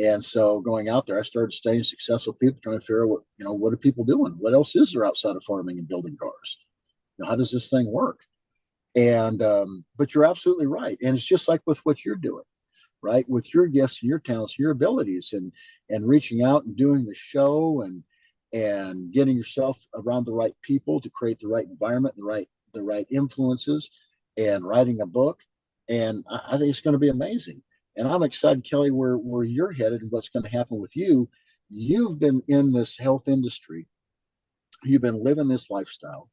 And so going out there, I started studying successful people, trying to figure out what are people doing? What else is there outside of farming and building cars? How does this thing work? And but you're absolutely right. And it's just like with what you're doing, right? With your gifts and your talents, your abilities, and reaching out and doing the show and getting yourself around the right people to create the right environment, the right influences, and writing a book. And I think it's going to be amazing. And I'm excited, Kelly, where you're headed and what's going to happen with you. You've been in this health industry. You've been living this lifestyle,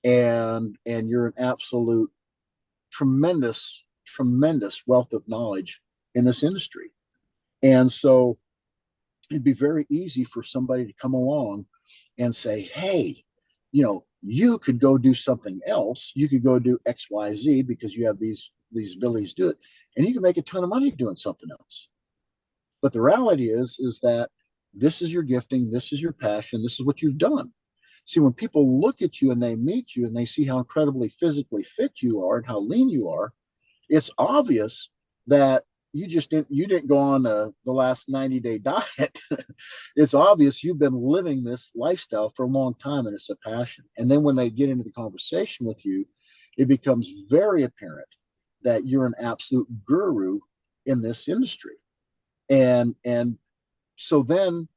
and you're an absolute tremendous wealth of knowledge in this industry. And so it'd be very easy for somebody to come along and say, hey, you could go do something else. You could go do XYZ because you have these abilities to do it, and you can make a ton of money doing something else. But the reality is that this is your gifting, this is your passion, this is what you've done. See, when people look at you and they meet you and they see how incredibly physically fit you are and how lean you are, it's obvious that you didn't go on the last 90-day diet. It's obvious you've been living this lifestyle for a long time, and it's a passion. And then when they get into the conversation with you, it becomes very apparent that you're an absolute guru in this industry. And so then,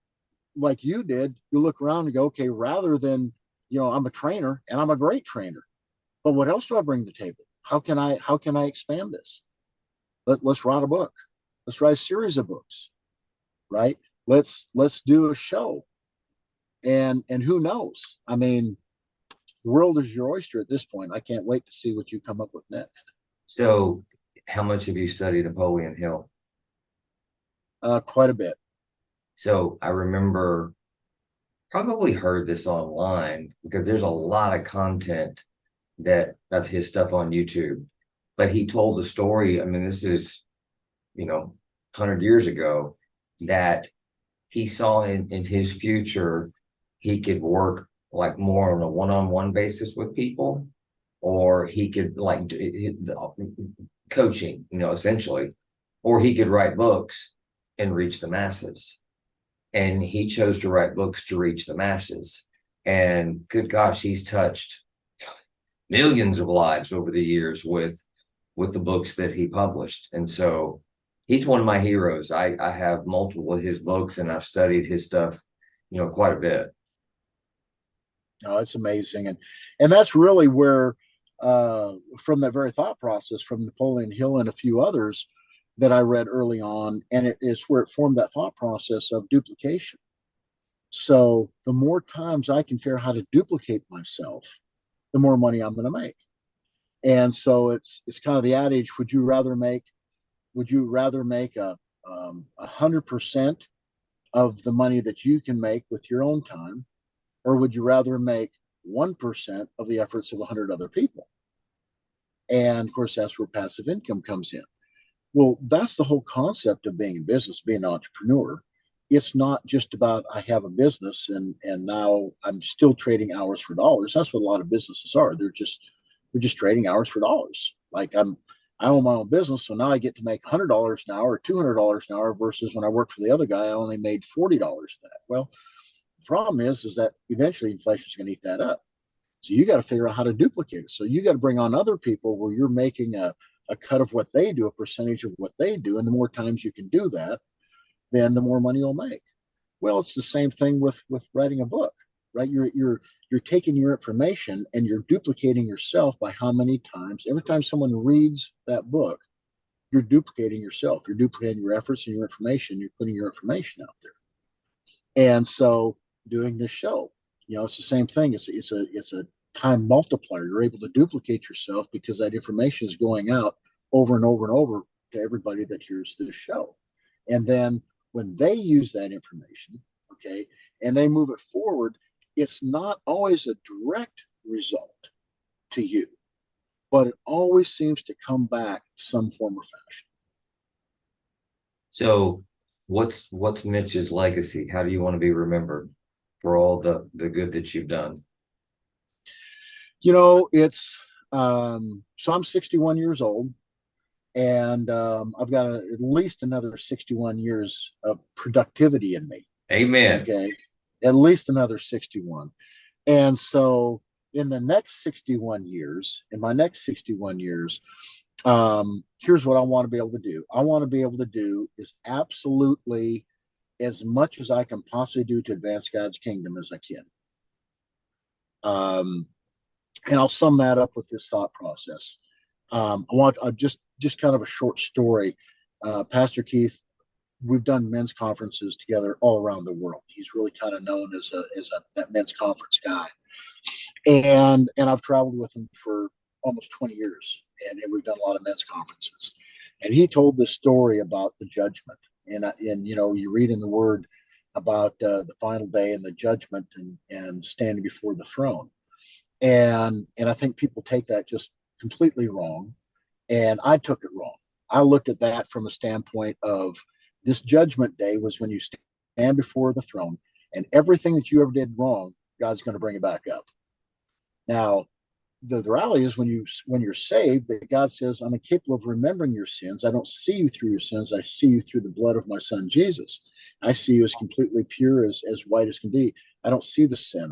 like you did, you look around and go, okay, rather than I'm a trainer and I'm a great trainer, but what else do I bring to the table? How can I expand this? Let's write a book. Let's write a series of books, right? Let's do a show. And who knows? I mean, the world is your oyster at this point. I can't wait to see what you come up with next. So how much have you studied Napoleon Hill? Quite a bit. So I remember, probably heard this online because there's a lot of content that of his stuff on YouTube. But he told the story. I mean, this is 100 years ago, that he saw in his future he could work like more on a one-on-one basis with people, or he could like coaching, essentially, or he could write books and reach the masses. And he chose to write books to reach the masses. And good gosh, he's touched millions of lives over the years with the books that he published. And so he's one of my heroes. I have multiple of his books, and I've studied his stuff, quite a bit. Oh, it's amazing. And that's really where from that very thought process from Napoleon Hill and a few others, that I read early on, and it is where it formed that thought process of duplication. So the more times I can figure out how to duplicate myself, the more money I'm going to make. And so it's kind of the adage: would you rather make 100% of the money that you can make with your own time, or would you rather make 1% of the efforts of 100 other people? And of course, that's where passive income comes in. Well, that's the whole concept of being in business, being an entrepreneur. It's not just about I have a business and now I'm still trading hours for dollars. That's what a lot of businesses are. They're just trading hours for dollars. Like I own my own business, so now I get to make $100 an hour or $200 an hour versus when I worked for the other guy, I only made $40 of that. Well, the problem is that eventually inflation is going to eat that up. So you got to figure out how to duplicate it. So you got to bring on other people where you're making a cut of what they do, a percentage of what they do. And the more times you can do that, then the more money you'll make. Well, it's the same thing with writing a book, right? You're taking your information and you're duplicating yourself by how many times. Every time someone reads that book, you're duplicating yourself. You're duplicating your efforts and your information. You're putting your information out there. And so doing this show, it's the same thing. It's a time multiplier. You're able to duplicate yourself because that information is going out over and over and over to everybody that hears this show. And then when they use that information, okay, and they move it forward, it's not always a direct result to you, but it always seems to come back some form or fashion. So what's Mitch's legacy? How do you want to be remembered for all the good that you've done? It's so I'm 61 years old, and I've got at least another 61 years of productivity in me. Amen. Okay, at least another 61. And so in the next 61 years, in my next 61 years, here's what I want to be able to do. I want to be able to do is absolutely as much as I can possibly do to advance God's kingdom as I can. And I'll sum that up with this thought process. I want just kind of a short story. Pastor Keith, we've done men's conferences together all around the world. He's really kind of known as that men's conference guy, and I've traveled with him for almost 20 years, and we've done a lot of men's conferences. And he told this story about the judgment, and you read in the Word about the final day and the judgment and standing before the throne, and I think people take that just completely wrong, and I took it wrong. I looked at that from a standpoint of this judgment day was when you stand before the throne, and everything that you ever did wrong, God's going to bring it back up. Now, the reality is when you're saved, that God says, I'm incapable of remembering your sins. I don't see you through your sins. I see you through the blood of my son Jesus. I see you as completely pure, as white as can be. I don't see the sin.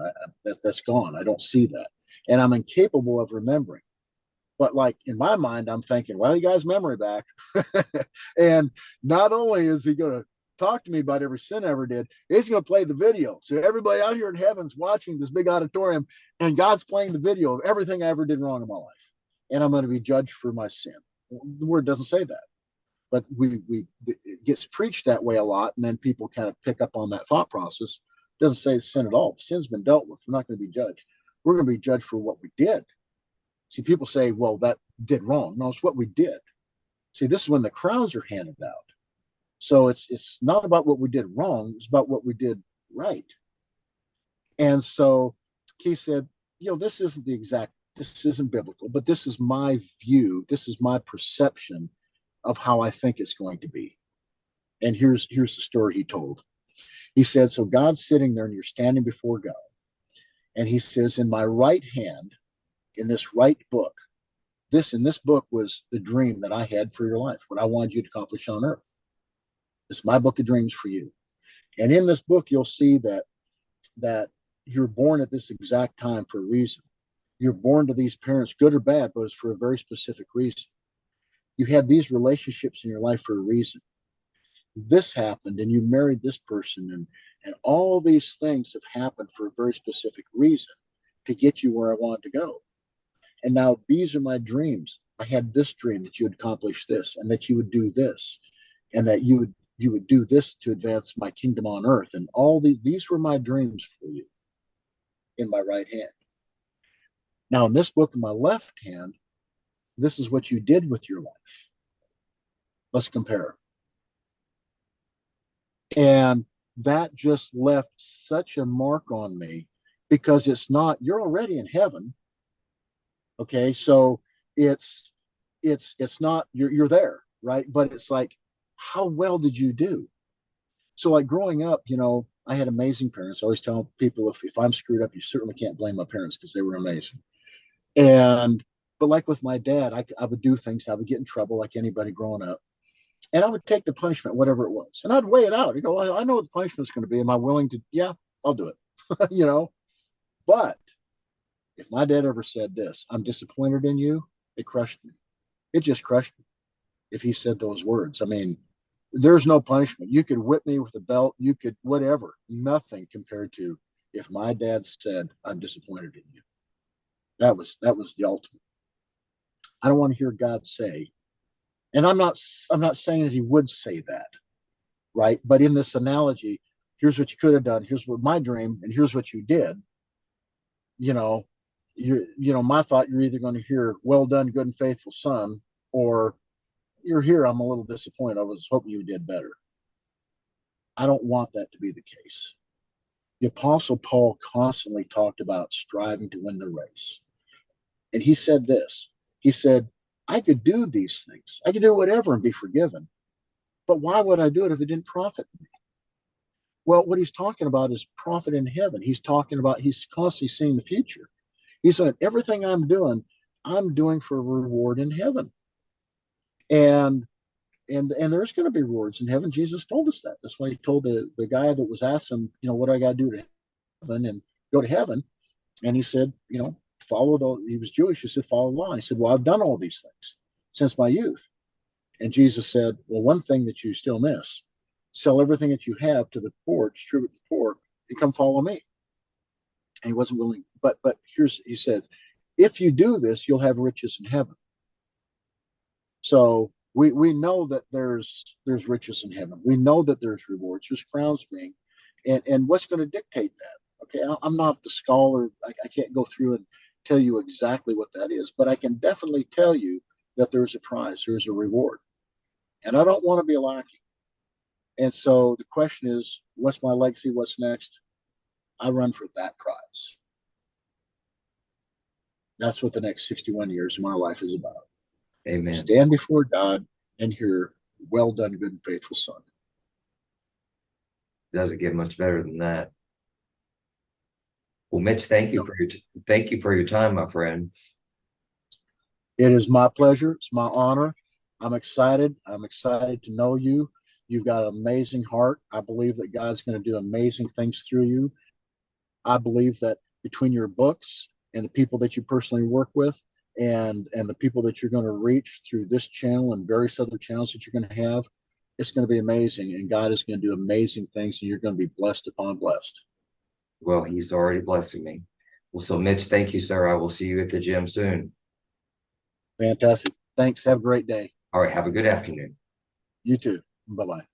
That's gone. I don't see that. And I'm incapable of remembering. But like in my mind, I'm thinking, well, he got his memory back. And not only is he going to talk to me about every sin I ever did, he's going to play the video. So everybody out here in heaven's watching this big auditorium, and God's playing the video of everything I ever did wrong in my life. And I'm going to be judged for my sin. The word doesn't say that. But it gets preached that way a lot, and then people kind of pick up on that thought process. It doesn't say sin at all. Sin's been dealt with. We're not going to be judged. We're going to be judged for what we did. See, people say, well, that did wrong. No, it's what we did. See, this is when the crowns are handed out. So it's not about what we did wrong. It's about what we did right. And so Keith said, this isn't biblical, but this is my view. This is my perception of how I think it's going to be. And here's the story he told. He said, so God's sitting there and you're standing before God. And he says, in my right hand, in this right book, in this book was the dream that I had for your life, what I wanted you to accomplish on earth. It's my book of dreams for you. And in this book, you'll see that you're born at this exact time for a reason. You're born to these parents, good or bad, but it's for a very specific reason. You had these relationships in your life for a reason. This happened and you married this person, and all these things have happened for a very specific reason to get you where I wanted to go. And now these are my dreams. I had this dream that you would accomplish this and that you would do this and that you would do this to advance my kingdom on earth. And these were my dreams for you in my right hand. Now, in this book in my left hand, this is what you did with your life. Let's compare. And that just left such a mark on me because it's not, you're already in heaven. Okay. So it's not, you're there, right? But it's like, how well did you do? So like growing up, I had amazing parents. I always tell people if I'm screwed up, you certainly can't blame my parents because they were amazing. And but like with my dad, I would do things, I would get in trouble like anybody growing up. And I would take the punishment, whatever it was. And I'd weigh it out. You go, I know what the punishment's going to be. Am I willing to? Yeah, I'll do it. But if my dad ever said this, I'm disappointed in you, it crushed me. It just crushed me. If he said those words, I mean, there's no punishment. You could whip me with a belt, you could whatever, nothing compared to if my dad said, I'm disappointed in you. That was the ultimate. I don't want to hear God say, and I'm not saying that he would say that, right? But in this analogy, here's what you could have done, here's what my dream, and here's what you did. You know, my thought, you're either going to hear, well done, good and faithful son, or you're here, I'm a little disappointed. I was hoping you did better. I don't want that to be the case. The Apostle Paul constantly talked about striving to win the race. And he said this. He said, I could do these things. I could do whatever and be forgiven. But why would I do it if it didn't profit me? Well, what he's talking about is profit in heaven. He's constantly seeing the future. He said, everything I'm doing for a reward in heaven. And there's going to be rewards in heaven. Jesus told us that. That's why he told the guy that was asking, what do I got to do to heaven and go to heaven? And he said, he was Jewish. He said, follow the law. He said, well, I've done all these things since my youth. And Jesus said, well, one thing that you still miss, sell everything that you have to the poor, distribute to the poor, and come follow me. And he wasn't willing. But he says, if you do this, you'll have riches in heaven. So we know that there's riches in heaven. We know that there's rewards, there's crowns being, and what's going to dictate that? Okay, I'm not the scholar. I can't go through and tell you exactly what that is, but I can definitely tell you that there's a prize, there's a reward, and I don't want to be lacking. And so the question is, what's my legacy? What's next? I run for that prize. That's what the next 61 years of my life is about. Amen. Stand before God and hear, well done, good and faithful son. Doesn't get much better than that. Well, Mitch, thank you for your time, my friend. It is my pleasure. It's my honor. I'm excited. I'm excited to know you. You've got an amazing heart. I believe that God's going to do amazing things through you. I believe that between your books and the people that you personally work with and the people that you're going to reach through this channel and various other channels that you're going to have, it's going to be amazing. And God is going to do amazing things, and you're going to be blessed upon blessed. Well, he's already blessing me. Well, so Mitch, thank you, sir. I will see you at the gym soon. Fantastic. Thanks. Have a great day. All right. Have a good afternoon. You too. Bye-bye.